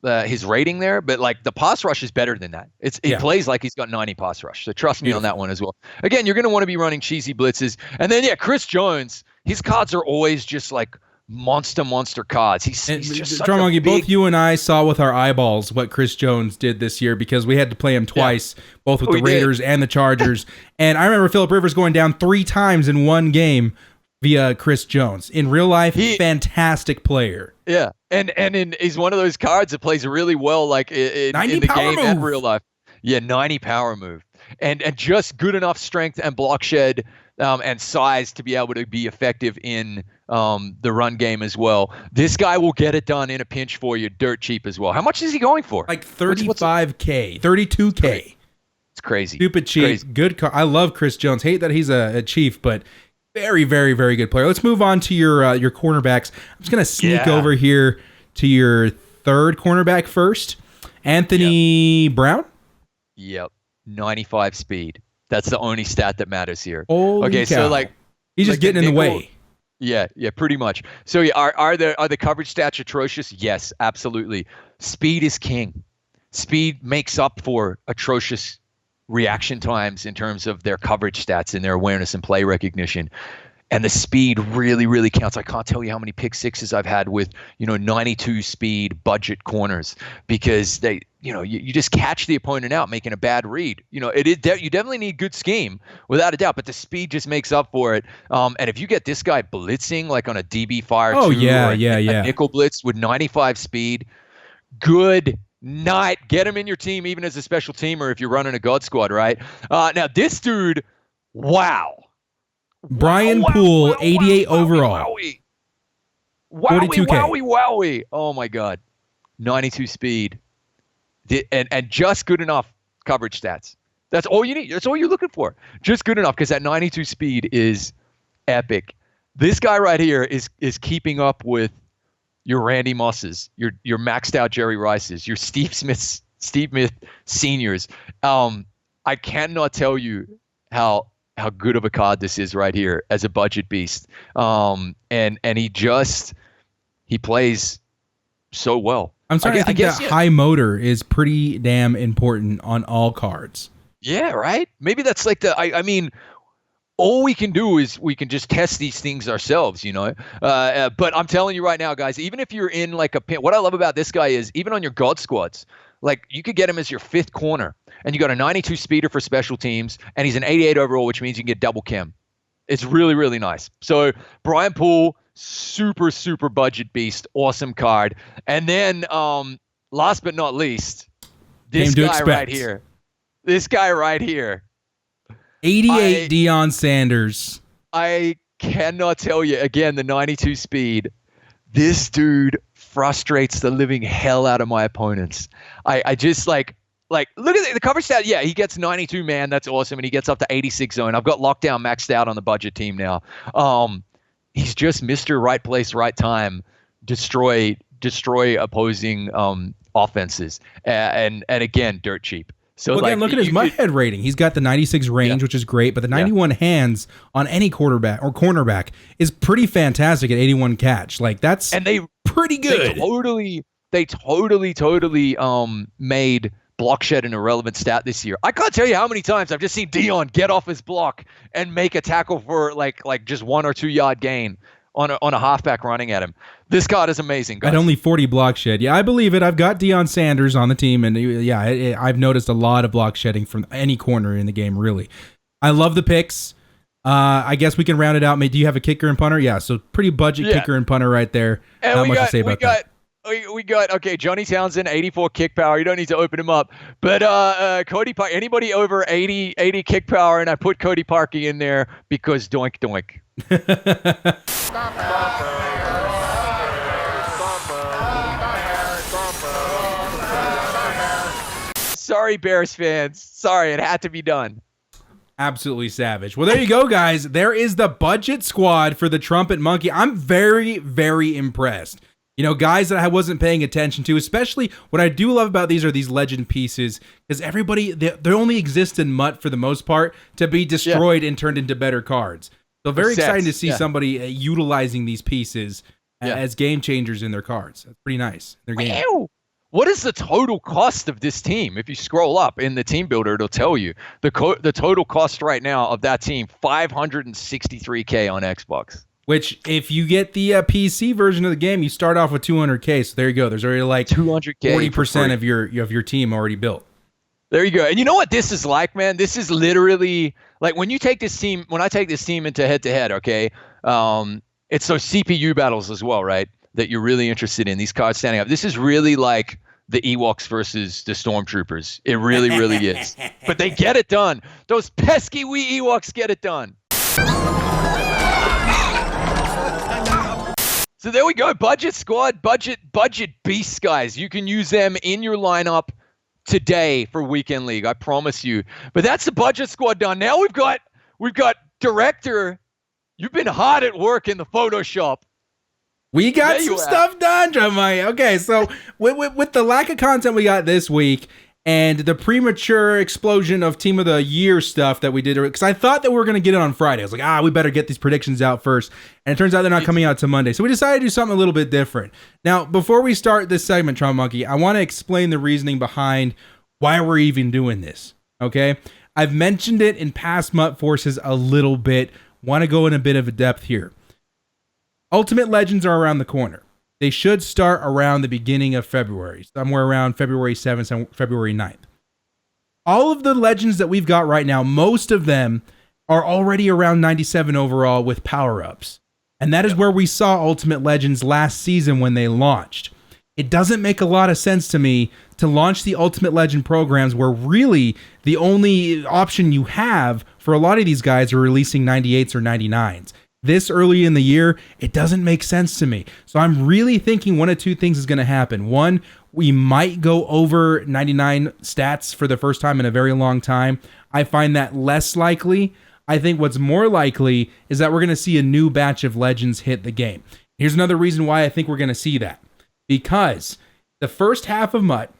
His rating there, but like the pass rush is better than that. It plays like he's got 90 pass rush. So trust me on that one as well. Again, you're going to want to be running cheesy blitzes. And then Chris Jones, his cards are always just like monster cards. He's just such Trumpetmonkey, big... both you and I saw with our eyeballs what Chris Jones did this year because we had to play him twice, both with the Raiders and the Chargers. And I remember Phillip Rivers going down 3 times in one game via Chris Jones. In real life, fantastic player. Yeah, and he's one of those cards that plays really well, like in the game and real life. Yeah, 90 power move, and just good enough strength and block shed and size to be able to be effective in the run game as well. This guy will get it done in a pinch for you, dirt cheap as well. How much is he going for? Like $35K, $32K. It's crazy. Stupid cheap. Crazy. Good car. I love Chris Jones. Hate that he's a Chief, but very, very, very good player. Let's move on to your cornerbacks. I'm just going to sneak over here to your third cornerback first. Anthony Brown? Yep. 95 speed. That's the only stat that matters here. Holy cow. So like he's just getting in the way. Yeah, pretty much. So are the coverage stats atrocious? Yes, absolutely. Speed is king. Speed makes up for atrocious reaction times in terms of their coverage stats and their awareness and play recognition. And the speed really, really counts. I can't tell you how many pick sixes I've had with, 92 speed budget corners because they, you just catch the opponent out making a bad read. You definitely need good scheme without a doubt, but the speed just makes up for it. And if you get this guy blitzing like on a DB fire, a nickel blitz with 95 speed, good night. Get him in your team, even as a special teamer if you're running a God Squad, right? Now, this dude, wow. Brian Poole, 88 overall. Wowie. 42K. Wowie. Oh, my God. 92 speed. And just good enough coverage stats. That's all you need. That's all you're looking for. Just good enough because that 92 speed is epic. This guy right here is keeping up with your Randy Mosses, your maxed out Jerry Rices, your Steve Smith seniors. I cannot tell you how good of a card this is right here as a budget beast. And he plays so well. I'm sorry, I think that high motor is pretty damn important on all cards. Yeah, right? Maybe that's like I mean, all we can do is we can just test these things ourselves, But I'm telling you right now, guys, even if you're in like a pin, what I love about this guy is even on your God squads, like you could get him as your 5th corner and you got a 92 speeder for special teams and he's an 88 overall, which means you can get double chem. It's really, really nice. So Brian Poole, super, super budget beast, awesome card. And then last but not least, this guy right here. This guy right here. 88 Deion Sanders. I cannot tell you, again, the 92 speed. This dude frustrates the living hell out of my opponents. I just like look at the coverage stat. Yeah, he gets 92 man. That's awesome. And he gets up to 86 zone. I've got lockdown maxed out on the budget team now. He's just Mr. Right place, right time, destroy opposing offenses. And again, dirt cheap. So again, look at his MUT head rating. He's got the 96 range, which is great, but the 91 hands on any quarterback or cornerback is pretty fantastic at 81 catch. Like that's pretty good. They totally made block shed an irrelevant stat this year. I can't tell you how many times I've just seen Deion get off his block and make a tackle for like just 1 or 2 yard gain on a halfback running at him. This card is amazing, guys. At only 40 block shed. Yeah, I believe it. I've got Deion Sanders on the team, and I've noticed a lot of block shedding from any corner in the game, really. I love the picks. I guess we can round it out. Do you have a kicker and punter? Yeah, so pretty budget kicker and punter right there. Not much to say about that. we got Johnny Townsend, 84 kick power. You don't need to open him up. But Cody Parkey, anybody over 80 kick power, and I put Cody Parkey in there because doink doink. Sorry, Bears fans. Sorry, it had to be done. Absolutely savage. Well, there you go, guys. There is the budget squad for the Trumpet Monkey. I'm very, very impressed. You know, guys that I wasn't paying attention to, especially what I do love about these are these legend pieces, because everybody, they only exist in MUT for the most part to be destroyed and turned into better cards. So very exciting to see somebody utilizing these pieces as game changers in their cards. That's pretty nice. Their game. Wow. What is the total cost of this team? If you scroll up in the team builder, it'll tell you the total cost right now of that team, $563K on Xbox. Which, if you get the PC version of the game, you start off with $200K. So there you go. There's already like 200K, 40% of your team already built. There you go. And you know what this is like, man? This is literally like when I take this team into head-to-head, okay? It's those CPU battles as well, right? That you're really interested in, these cards standing up. This is really like the Ewoks versus the Stormtroopers. It really, really is. But they get it done. Those pesky wee Ewoks get it done. So there we go. Budget squad, budget beasts, guys. You can use them in your lineup today for Weekend League. I promise you. But that's the budget squad done. Now we've got director. You've been hard at work in the Photoshop. We got some stuff done, Trumpetmonkey. Okay, so with the lack of content we got this week and the premature explosion of Team of the Year stuff that we did, because I thought that we were going to get it on Friday. I was like, we better get these predictions out first. And it turns out they're not coming out till Monday. So we decided to do something a little bit different. Now, before we start this segment, Trumpetmonkey, I want to explain the reasoning behind why we're even doing this, okay? I've mentioned it in past MUT Forces a little bit. Want to go in a bit of a depth here. Ultimate Legends are around the corner. They should start around the beginning of February, somewhere around February 7th, February 9th. All of the Legends that we've got right now, most of them are already around 97 overall with power-ups. And that is where we saw Ultimate Legends last season when they launched. It doesn't make a lot of sense to me to launch the Ultimate Legend programs where really the only option you have for a lot of these guys are releasing 98s or 99s. This early in the year, it doesn't make sense to me. So I'm really thinking one of two things is going to happen. One, we might go over 99 stats for the first time in a very long time. I find that less likely. I think what's more likely is that we're going to see a new batch of Legends hit the game. Here's another reason why I think we're going to see that. Because the first half of MUT,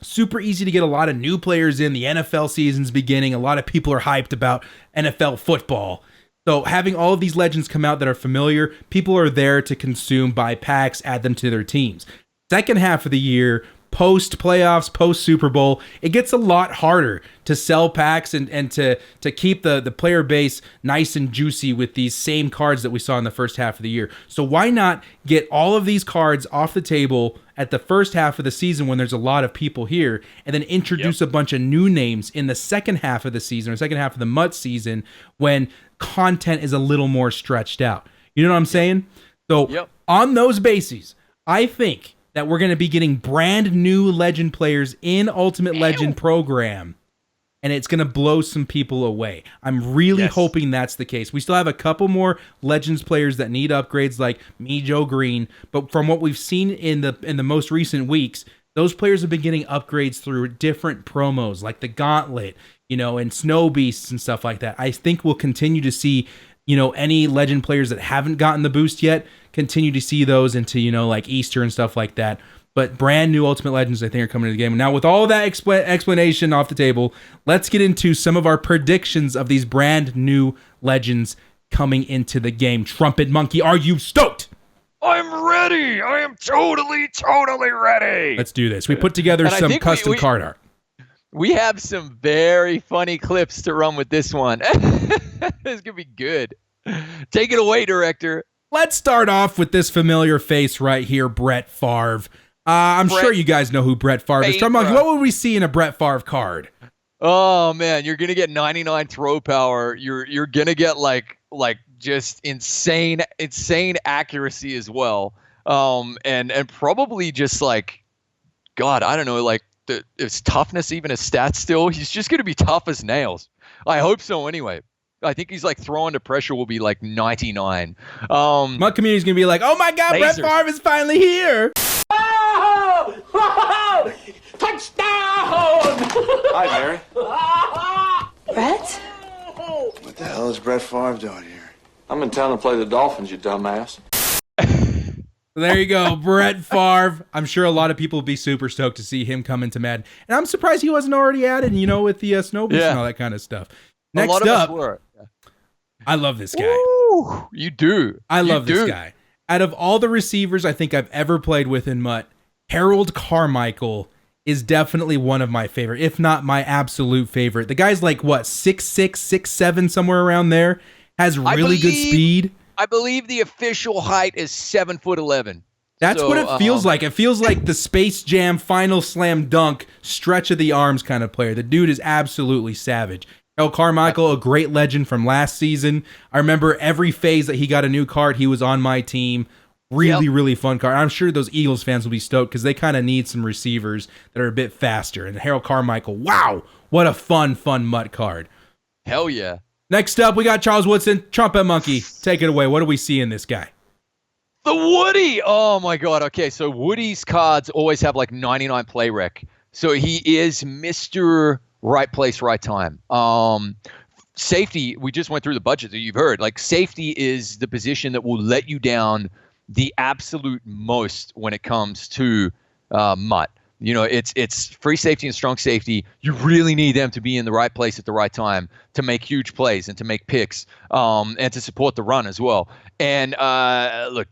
super easy to get a lot of new players in. The NFL season's beginning. A lot of people are hyped about NFL football. So having all of these Legends come out that are familiar, people are there to consume, buy packs, add them to their teams. Second half of the year, post playoffs, post Super Bowl, it gets a lot harder to sell packs and to keep the player base nice and juicy with these same cards that we saw in the first half of the year. So why not get all of these cards off the table at the first half of the season when there's a lot of people here, and then introduce a bunch of new names in the second half of the season, or second half of the MUT season, when content is a little more stretched out. You know what I'm saying? So on those bases, I think that we're going to be getting brand new Legend players in Ultimate Legend program, and it's going to blow some people away. I'm really hoping that's the case. We still have a couple more Legends players that need upgrades, like me, Joe Green, but from what we've seen in the most recent weeks, those players have been getting upgrades through different promos, like the Gauntlet, and Snow Beasts and stuff like that. I think we'll continue to see, any Legend players that haven't gotten the boost yet, continue to see those into, like Easter and stuff like that. But brand new Ultimate Legends, I think, are coming to the game. Now, with all that explanation off the table, let's get into some of our predictions of these brand new Legends coming into the game. Trumpetmonkey, are you stoked? I'm ready. I am totally ready. Let's do this. We put together some custom card art. We have some very funny clips to run with this one. This is going to be good. Take it away, director. Let's start off with this familiar face right here, Brett Favre. I'm sure you guys know who Brett Favre is. Trumpetmonkey, what would we see in a Brett Favre card? Oh man, you're gonna get 99 throw power. You're gonna get like just insane accuracy as well. And probably just like, God, I don't know, like his toughness, even his stats still, he's just going to be tough as nails. I hope so anyway. I think he's like throwing to pressure will be like 99. My community's going to be like, oh my God, Brett Lasers. Favre is finally here. Hi, Mary. Brett? What the hell is Brett Favre doing here? I'm in town to play the Dolphins, you dumbass. There you go, Brett Favre. I'm sure a lot of people will be super stoked to see him come into Madden. And I'm surprised he wasn't already added, with the snow boost and all that kind of stuff. Next a lot of up, us were. I love this guy. Ooh, you do. I love this guy. Out of all the receivers I think I've ever played with in MUT, Harold Carmichael is definitely one of my favorite, if not my absolute favorite. The guy's like, what, 6'6", 6'7", somewhere around there, has really good speed. I believe the official height is 7'11". That's what it feels like. It feels like the Space Jam final slam dunk stretch of the arms kind of player. The dude is absolutely savage. Harold Carmichael, a great legend from last season. I remember every phase that he got a new card, he was on my team. Really fun card. I'm sure those Eagles fans will be stoked because they kind of need some receivers that are a bit faster. And Harold Carmichael, wow, what a fun MUT card. Hell yeah. Next up, we got Charles Woodson, Trumpetmonkey. Take it away. What do we see in this guy? The Woody. Oh my God. Okay, so Woody's cards always have like 99 play rec. So he is Mr. Right place, right time. Safety, we just went through the budget that you've heard. Like safety is the position that will let you down the absolute most when it comes to MUT. It's free safety and strong safety. You really need them to be in the right place at the right time to make huge plays and to make picks and to support the run as well. And look,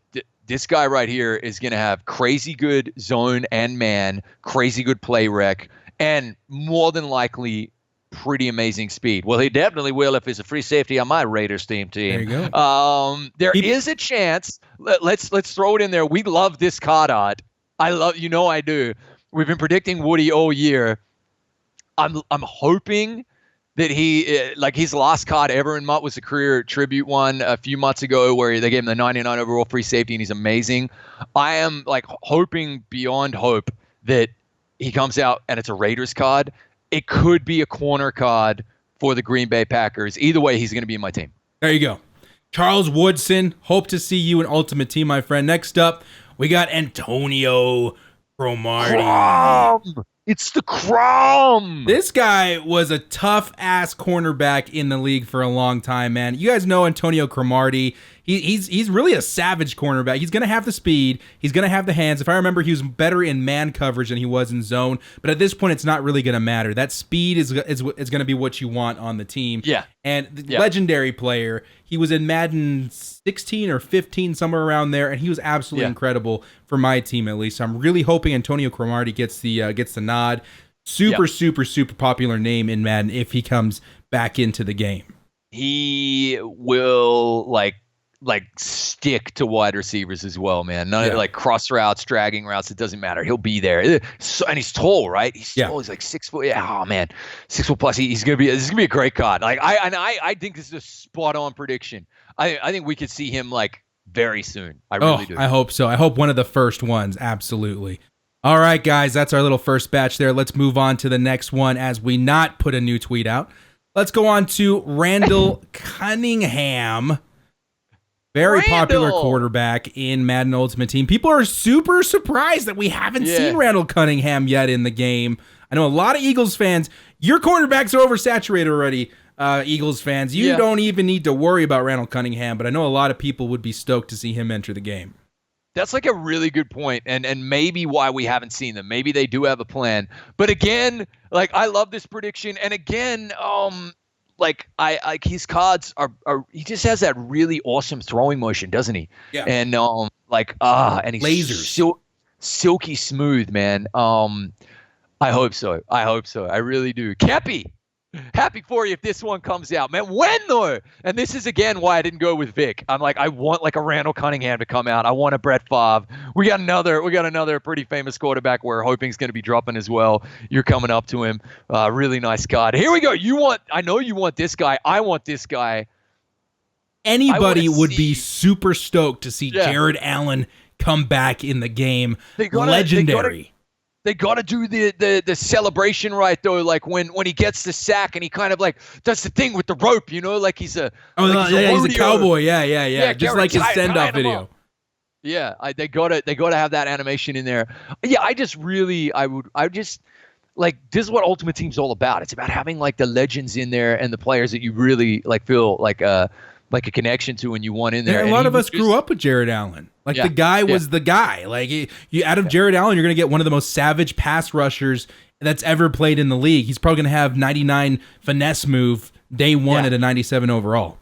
this guy right here is going to have crazy good zone and man, crazy good play rec, and more than likely pretty amazing speed. Well, he definitely will if he's a free safety on my Raiders team. There you go. There is a chance. Let's throw it in there. We love this card art. I do. We've been predicting Woody all year. I'm hoping that he like his last card ever in MUT was a career tribute one a few months ago where they gave him the 99 overall free safety and he's amazing. I am like hoping beyond hope that he comes out and it's a Raiders card. It could be a corner card for the Green Bay Packers. Either way, he's going to be in my team. There you go. Charles Woodson, hope to see you in Ultimate Team, my friend. Next up, we got Antonio Cromartie. It's the Crom. This guy was a tough-ass cornerback in the league for a long time, man. You guys know Antonio Cromartie. He's really a savage cornerback. He's going to have the speed. He's going to have the hands. If I remember, he was better in man coverage than he was in zone. But at this point, it's not really going to matter. That speed is going to be what you want on the team. Yeah. And legendary player. He was in Madden 16 or 15, somewhere around there, and he was absolutely incredible for my team at least. So I'm really hoping Antonio Cromartie gets the nod. Super popular name in Madden if he comes back into the game. He will like stick to wide receivers as well, man. None of like cross routes, dragging routes. It doesn't matter. He'll be there. So, and he's tall, right? He's tall. He's like 6 foot. Yeah. Oh man, 6 foot plus. This is gonna be a great card. Like I think this is a spot on prediction. I think we could see him like very soon. I really do. I hope so. I hope one of the first ones. Absolutely. All right, guys, that's our little first batch there. Let's move on to the next one as we not put a new tweet out. Let's go on to Randall Cunningham. Very popular quarterback in Madden Ultimate Team. People are super surprised that we haven't seen Randall Cunningham yet in the game. I know a lot of Eagles fans, your quarterbacks are oversaturated already, Eagles fans. You don't even need to worry about Randall Cunningham, but I know a lot of people would be stoked to see him enter the game. That's like a really good point, and maybe why we haven't seen them. Maybe they do have a plan. But again, like I love this prediction, and again, like I his cards are he just has that really awesome throwing motion, doesn't he? Yeah. And and he's lasers. Silky smooth, man. I hope so. I really do. Cappy, happy for you if this one comes out, man. When though? And this is again why I didn't go with Vic. I'm like, I want like a Randall Cunningham to come out. I want a Brett Favre. We got another pretty famous quarterback we're hoping is going to be dropping as well. You're coming up to him. Really nice card. Here we go. I know you want this guy. I want this guy. Anybody would be super stoked to see Jared Allen come back in the game. gotta, Legendary. They got to do the celebration right though, like when he gets the sack and he kind of like does the thing with the rope, like he's a he's a cowboy. Yeah. Just like his send off video. Yeah, they gotta have that animation in there. Yeah, I just like, this is what Ultimate Team's all about. It's about having like the legends in there and the players that you really like feel like a connection to and you want in there. A lot of us grew up with Jared Allen. Like the guy was the guy. Like you out of Jared Allen, you're going to get one of the most savage pass rushers that's ever played in the league. He's probably going to have 99 finesse move day one at a 97 overall.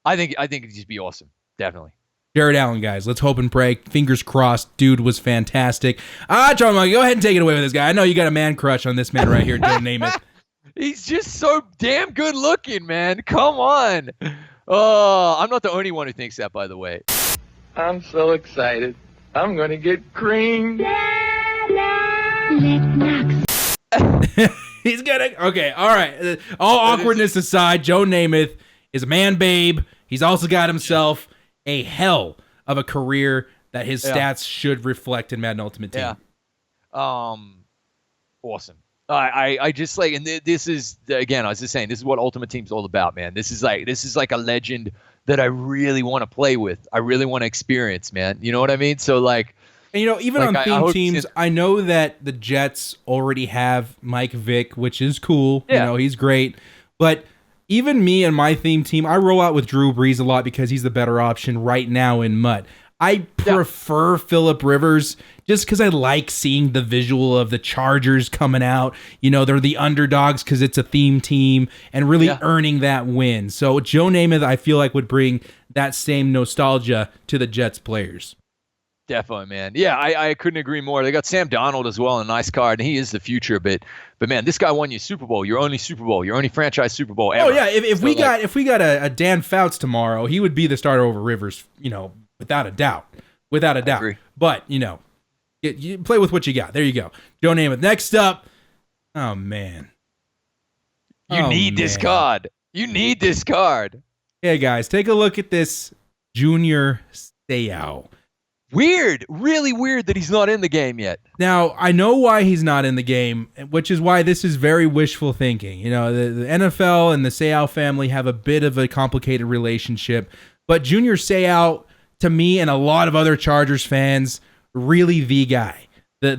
I think it'd just be awesome. Definitely. Jared Allen, guys. Let's hope and pray. Fingers crossed. Dude was fantastic. Trumpetmonkey, go ahead and take it away with this guy. I know you got a man crush on this man right here. Don't name it. He's just so damn good looking, man. Come on. Oh, I'm not the only one who thinks that, by the way. I'm so excited. I'm going to get cream. He's gonna. Okay, all right. All awkwardness aside, Joe Namath is a man babe. He's also got himself a hell of a career that his stats should reflect in Madden Ultimate Team. Yeah. Awesome. I just like, and this is, again, I was just saying, this is what Ultimate Team's all about, man. This is like a legend that I really want to play with. I really want to experience, man. You know what I mean? So like, and even on theme teams, I know that the Jets already have Mike Vick, which is cool. Yeah. He's great. But even me and my theme team, I roll out with Drew Brees a lot because he's the better option right now in MUT. I prefer Phillip Rivers just because I like seeing the visual of the Chargers coming out. They're the underdogs because it's a theme team and really earning that win. So Joe Namath, I feel like, would bring that same nostalgia to the Jets players. Definitely, man. Yeah, I couldn't agree more. They got Sam Darnold as well, a nice card, and he is the future. But man, this guy won you Super Bowl. Your only Super Bowl. Your only franchise Super Bowl ever. Oh yeah, if we got a Dan Fouts tomorrow, he would be the starter over Rivers. Without a doubt. Without a doubt. Agree. But you play with what you got. There you go. Joe Namath. Next up. Oh man. You need this card. You need this card. Hey guys, take a look at this Junior Seau. Weird, really weird that he's not in the game yet. Now, I know why he's not in the game, which is why this is very wishful thinking. The NFL and the Seau family have a bit of a complicated relationship, but Junior Seau, to me and a lot of other Chargers fans, really the guy. The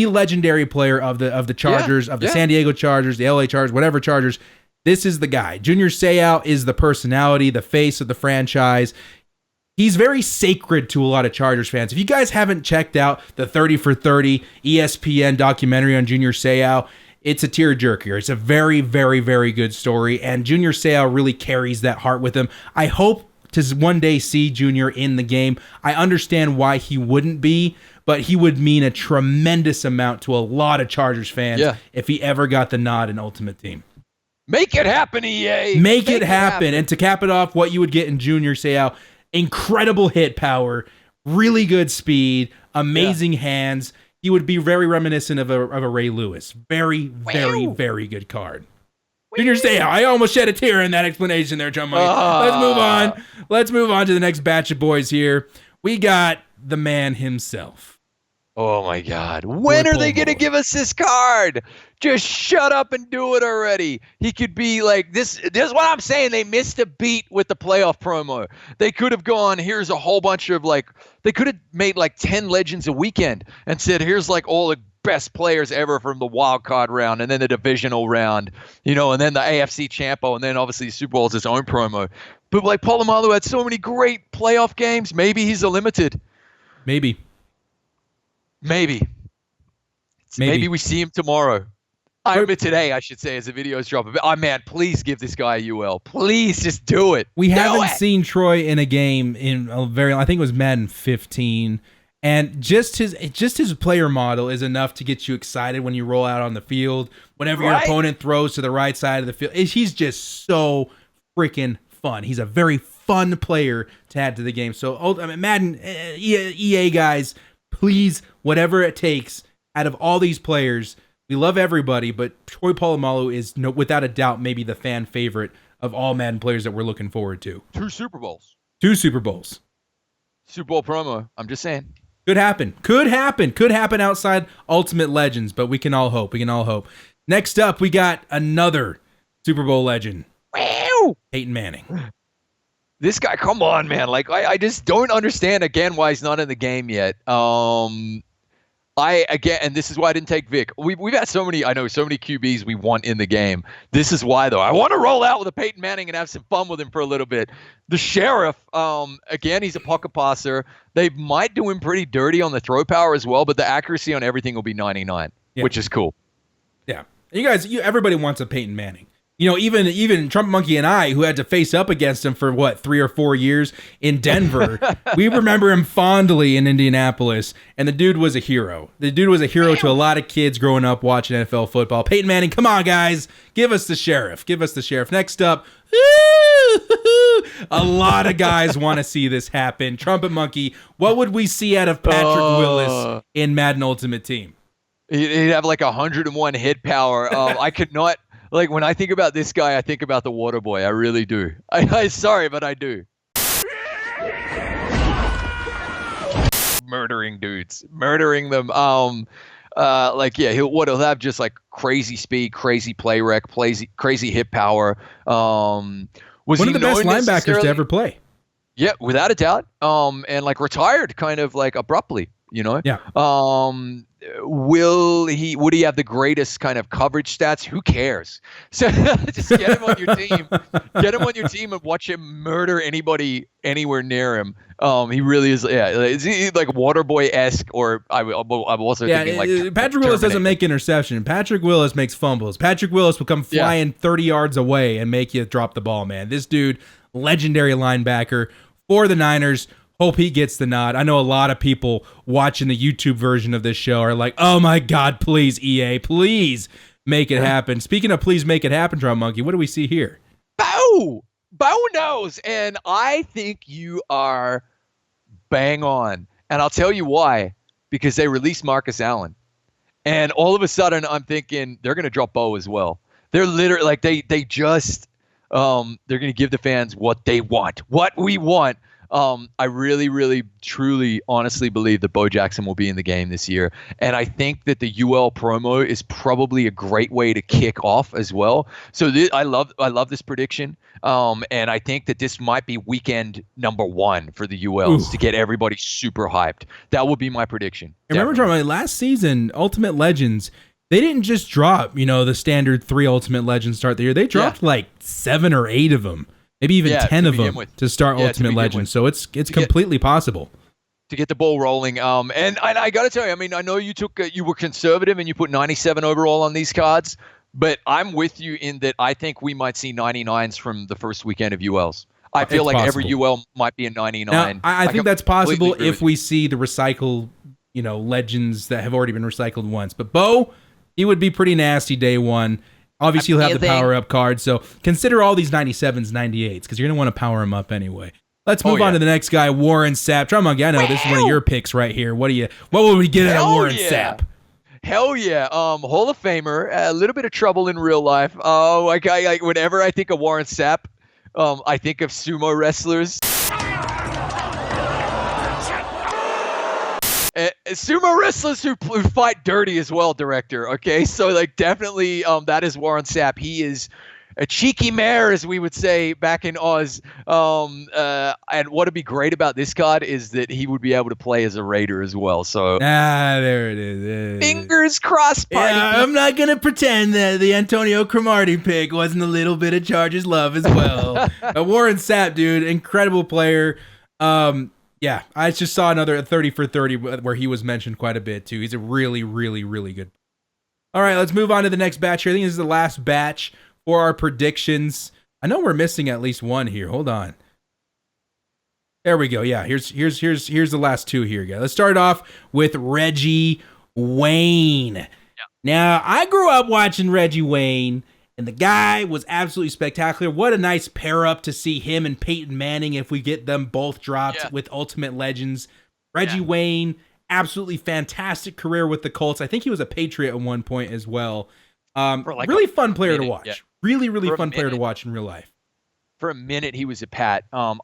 legendary player of the Chargers, of the San Diego Chargers, the LA Chargers, whatever Chargers. This is the guy. Junior Seau is the personality, the face of the franchise. He's very sacred to a lot of Chargers fans. If you guys haven't checked out the 30 for 30 ESPN documentary on Junior Seau, it's a tearjerker. It's a very, very, very good story, and Junior Seau really carries that heart with him. I hope to one day see Junior in the game. I understand why he wouldn't be, but he would mean a tremendous amount to a lot of Chargers fans if he ever got the nod in Ultimate Team. Make it happen, EA. Make it happen. And to cap it off, what you would get in Junior Seau: incredible hit power, really good speed, amazing hands. He would be very reminiscent of a Ray Lewis. Very, very, very good card. Junior Seau. I almost shed a tear in that explanation there, John Mike. Let's move on. Let's move on to the next batch of boys here. We got the man himself. Oh my God. When are they going to give us this card? Just shut up and do it already. He could be like this. This is what I'm saying. They missed a beat with the playoff promo. They could have gone, here's a whole bunch of they could have made 10 legends a weekend and said, here's all the best players ever from the wild card round and then the divisional round, and then the AFC Champo, and then obviously the Super Bowl is its own promo. But Polamalu had so many great playoff games. Maybe he's a limited. Maybe we see him tomorrow. Today, I should say, as the videos drop. Oh, man, please give this guy a UL. Please just do it. We haven't seen Troy in a game in a I think it was Madden 15. And just his player model is enough to get you excited when you roll out on the field. Whenever your opponent throws to the right side of the field, he's just so freaking fun. He's a very fun player to add to the game. So, Madden, EA guys, please, whatever it takes, out of all these players, we love everybody, but Troy Polamalu is without a doubt maybe the fan favorite of all Madden players that we're looking forward to. 2 Super Bowls. Super Bowl promo. I'm just saying. Could happen. Could happen outside Ultimate Legends, but we can all hope. Next up, we got another Super Bowl legend. Wow. Peyton Manning. This guy, come on, man. Like, I just don't understand, again, why he's not in the game yet. And this is why I didn't take Vic. We've had so many QBs we want in the game. This is why, though. I want to roll out with a Peyton Manning and have some fun with him for a little bit. The Sheriff, again, he's a pocket passer. They might do him pretty dirty on the throw power as well, but the accuracy on everything will be 99, which is cool. Yeah. You guys, everybody wants a Peyton Manning. Even Trumpetmonkey and I, who had to face up against him for 3 or 4 years in Denver, we remember him fondly in Indianapolis, and the dude was a hero. The dude was a hero to a lot of kids growing up watching NFL football. Peyton Manning, come on, guys. Give us the Sheriff. Next up, a lot of guys want to see this happen. Trumpetmonkey, what would we see out of Patrick Willis in Madden Ultimate Team? He'd have 101 hit power. I could not... when I think about this guy, I think about the Water Boy. I really do. I'm sorry, but I do. Murdering dudes. Murdering them. He'll have just crazy speed, crazy play rec, crazy hit power. Was one of the best linebackers to ever play. Yeah, without a doubt. And retired kind of abruptly, Yeah. Would he have the greatest kind of coverage stats? Who cares? So just get him on your team. Get him on your team and watch him murder anybody anywhere near him. He really is. Yeah, is he Waterboy-esque? Or I'm also thinking Patrick Willis doesn't make interception. Patrick Willis makes fumbles. Patrick Willis will come flying 30 yards away and make you drop the ball, man. This dude, legendary linebacker for the Niners. Hope he gets the nod. I know a lot of people watching the YouTube version of this show are like, oh my God, please, EA, please make it happen. Speaking of please make it happen, Trumpetmonkey, what do we see here? Bo knows. And I think you are bang on. And I'll tell you why. Because they released Marcus Allen. And all of a sudden, I'm thinking they're going to drop Bo as well. They're literally they're going to give the fans what they want, what we want. I really, really, truly, honestly believe that Bo Jackson will be in the game this year. And I think that the UL promo is probably a great way to kick off as well. So I love this prediction. And I think that this might be weekend number 1 for the ULs to get everybody super hyped. That will be my prediction. And remember, last season, Ultimate Legends, they didn't just drop, the standard 3 Ultimate Legends start the year. They dropped 7 or 8 of them. Maybe even 10 of them to start Ultimate Legends. So it's completely possible to get the ball rolling. And I got to tell you, I know you were conservative and you put 97 overall on these cards, but I'm with you in that I think we might see 99s from the first weekend of ULs. I feel like every UL might be a 99. Now, I think that's possible if we see the recycle, legends that have already been recycled once. But Bo, he would be pretty nasty day one. Obviously, you'll have the power-up card, so consider all these 97s, 98s, because you're going to want to power them up anyway. Let's move on to the next guy, Warren Sapp. Trumpetmonkey, I know this is one of your picks right here. What would we get out of Warren Sapp? Hell yeah. Hall of Famer, a little bit of trouble in real life. Whenever I think of Warren Sapp, I think of sumo wrestlers. Sumo wrestlers who fight dirty as well, director. Okay, so definitely that is Warren Sapp. He is a cheeky mare, as we would say back in Oz. And what would be great about this card is that he would be able to play as a Raider as well. So there it is. Fingers crossed, party. Yeah, I'm not gonna pretend that the Antonio Cromartie pick wasn't a little bit of Chargers love as well. Warren Sapp, dude, incredible player. Yeah, I just saw another 30 for 30 where he was mentioned quite a bit, too. He's a really, really, really good. All right, let's move on to the next batch here. I think this is the last batch for our predictions. I know we're missing at least one here. Hold on. There we go. Yeah, here's the last 2 here, guys. Let's start off with Reggie Wayne. Yeah. Now, I grew up watching Reggie Wayne, and the guy was absolutely spectacular. What a nice pair up to see him and Peyton Manning if we get them both dropped with Ultimate Legends. Reggie Wayne, absolutely fantastic career with the Colts. I think he was a Patriot at one point as well. Really fun player to watch. Yeah. Really, really fun player to watch in real life. For a minute, he was a Pat. I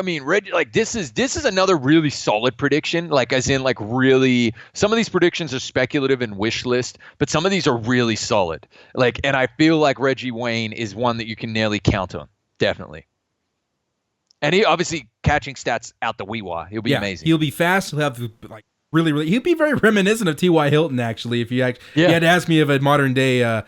mean, Reggie, like this is another really solid prediction. Like, as in, like, really, some of these predictions are speculative and wish list, but some of these are really solid. Like, and I feel like Reggie Wayne is one that you can nearly count on, definitely. And he obviously catching stats out the wee-wah. He'll be amazing. He'll be fast. He'll have like really. He'll be very reminiscent of T.Y. Hilton, actually. If you had to ask me of a modern day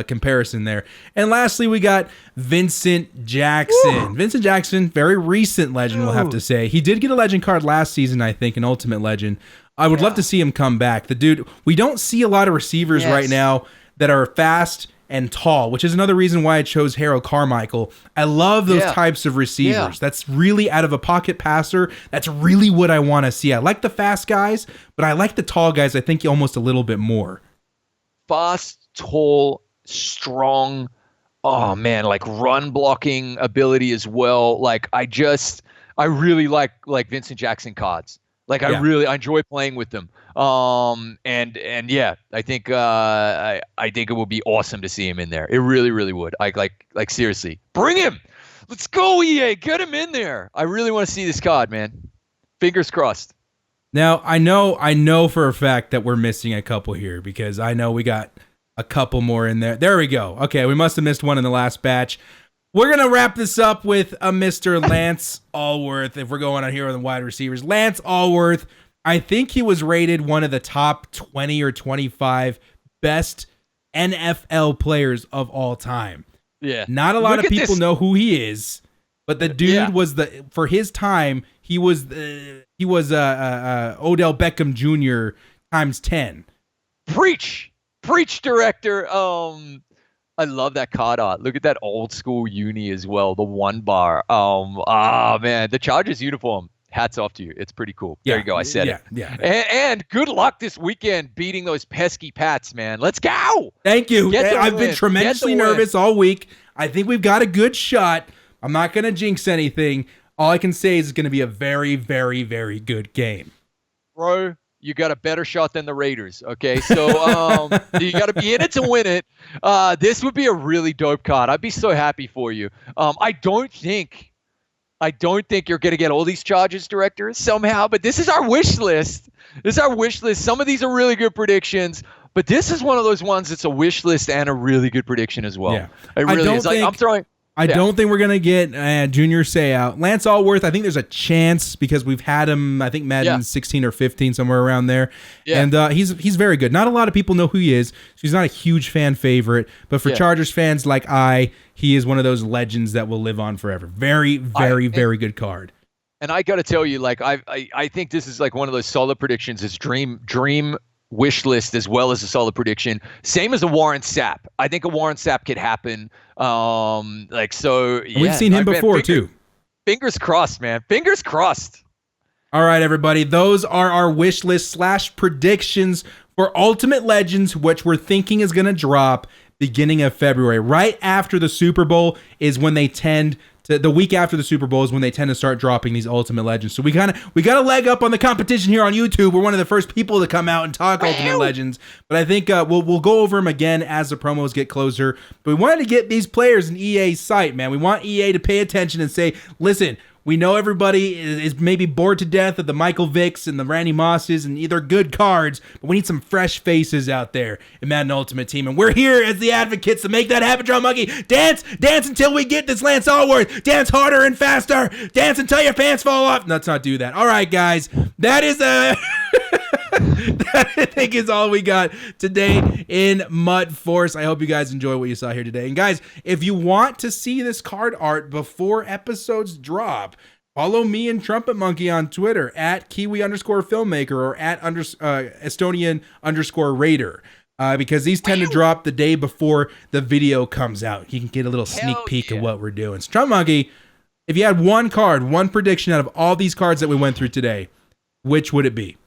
comparison there. And lastly, we got Vincent Jackson. Woo! Vincent Jackson, very recent legend, we'll have to say. He did get a legend card last season, I think, an Ultimate Legend. I would love to see him come back. The dude, we don't see a lot of receivers right now that are fast and tall, which is another reason why I chose Harold Carmichael. I love those types of receivers. That's really out of a pocket passer. That's really what I want to see. I like the fast guys, but I like the tall guys, I think, almost a little bit more. Fast, tall, strong, oh man, like run blocking ability as well. Like I really like Vincent Jackson cards. Like I enjoy playing with them. And yeah, I think I think it would be awesome to see him in there. It really, really would. Like seriously, bring him. Let's go, EA. Get him in there. I really want to see this card, man. Fingers crossed. Now I know for a fact that we're missing a couple here because I know we got a couple more in there. There we go. Okay, we must have missed one in the last batch. We're going to wrap this up with a Mr. Lance Allworth, if we're going on here on the wide receivers. Lance Allworth, I think he was rated one of the top 20 or 25 best NFL players of all time. Yeah. Not a lot of people know who he is, but the dude was for his time, he was Odell Beckham Jr. times 10. Preach, director. I love that card art. Look at that old school uni as well. The 1 bar. Man, the Chargers uniform. Hats off to you. It's pretty cool. There you go. I said it. Yeah. And good luck this weekend beating those pesky Pats, man. Let's go. Thank you. I've been tremendously nervous all week. I think we've got a good shot. I'm not going to jinx anything. All I can say is it's going to be a very, very, very good game. Bro, you got a better shot than the Raiders, okay? So you got to be in it to win it. This would be a really dope card. I'd be so happy for you. I don't think you're going to get all these Chargers directors somehow, but this is our wish list. Some of these are really good predictions, but this is one of those ones that's a wish list and a really good prediction as well. Yeah. It really is. I don't think we're going to get Junior Seau. Lance Allworth, I think there's a chance because we've had him, I think Madden 16 or 15, somewhere around there. Yeah. And he's very good. Not a lot of people know who he is. So he's not a huge fan favorite. But for Chargers fans like he is one of those legends that will live on forever. Very, very, very good card. And I got to tell you, like, I think this is like one of those solid predictions. It's dream wish list as well as a solid prediction. Same as a Warren Sapp. I think a Warren Sapp could happen. We've seen him before too. Fingers crossed, man. Fingers crossed. All right, everybody. Those are our wish list / predictions for Ultimate Legends, which we're thinking is going to drop beginning of February. Right after the Super Bowl is when they tend to, the week after the Super Bowl is when they tend to start dropping these Ultimate Legends. So we got a leg up on the competition here on YouTube. We're one of the first people to come out and talk Ultimate Legends. But I think we'll go over them again as the promos get closer. But we wanted to get these players in EA's sight, man. We want EA to pay attention and say, listen, we know everybody is maybe bored to death of the Michael Vicks and the Randy Mosses, and they're good cards, but we need some fresh faces out there in Madden Ultimate Team. And we're here as the advocates to make that happen, Trumpetmonkey. Dance until we get this Lance Allworth. Dance harder and faster. Dance until your pants fall off. Let's not do that. All right, guys. That is that I think is all we got today in MUT Force. I hope you guys enjoy what you saw here today. And guys, if you want to see this card art before episodes drop, follow me and Trumpetmonkey on Twitter at Kiwi_filmmaker or at Estonian_raider. Because these tend to drop the day before the video comes out. You can get a little sneak peek of what we're doing. So Trumpetmonkey, if you had one card, one prediction out of all these cards that we went through today, which would it be?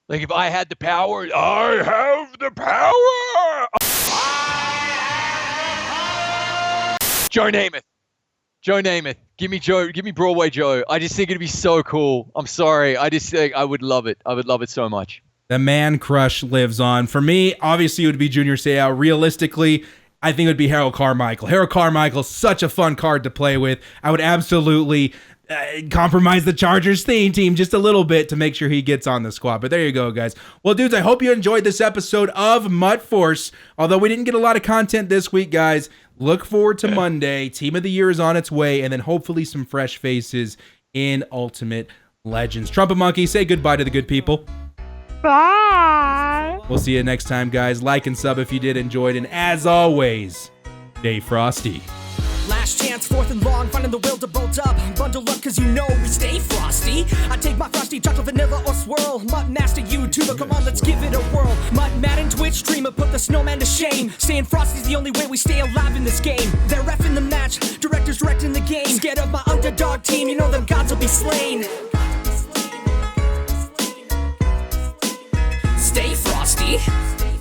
Like if I had the power, I have the power. Joe Namath. Give me Broadway Joe. I just think it'd be so cool. I'm sorry. I just think I would love it. I would love it so much. The man crush lives on. For me, obviously it would be Junior Seau. Realistically, I think it would be Harold Carmichael. Harold Carmichael's such a fun card to play with. I would absolutely compromise the Chargers team just a little bit to make sure he gets on the squad. But there you go, guys. Well, dudes, I hope you enjoyed this episode of MUT Force. Although we didn't get a lot of content this week, guys, look forward to Monday. Team of the Year is on its way, and then hopefully some fresh faces in Ultimate Legends. Trumpetmonkey, say goodbye to the good people. Bye. We'll see you next time, guys. Like and sub if you did enjoy it. And as always, stay frosty. Last chance, 4th and long, finding the will to bolt up. Bundle up, cause you know we stay frosty. I take my frosty, chocolate, vanilla, or swirl. Mutt Master, YouTuber, come on, let's give it a whirl. Mutt, Madden, Twitch streamer, put the snowman to shame. Staying frosty's the only way we stay alive in this game. They're reffing the match, directors directing the game. Scared of my underdog team, you know them gods will be slain. Stay frosty.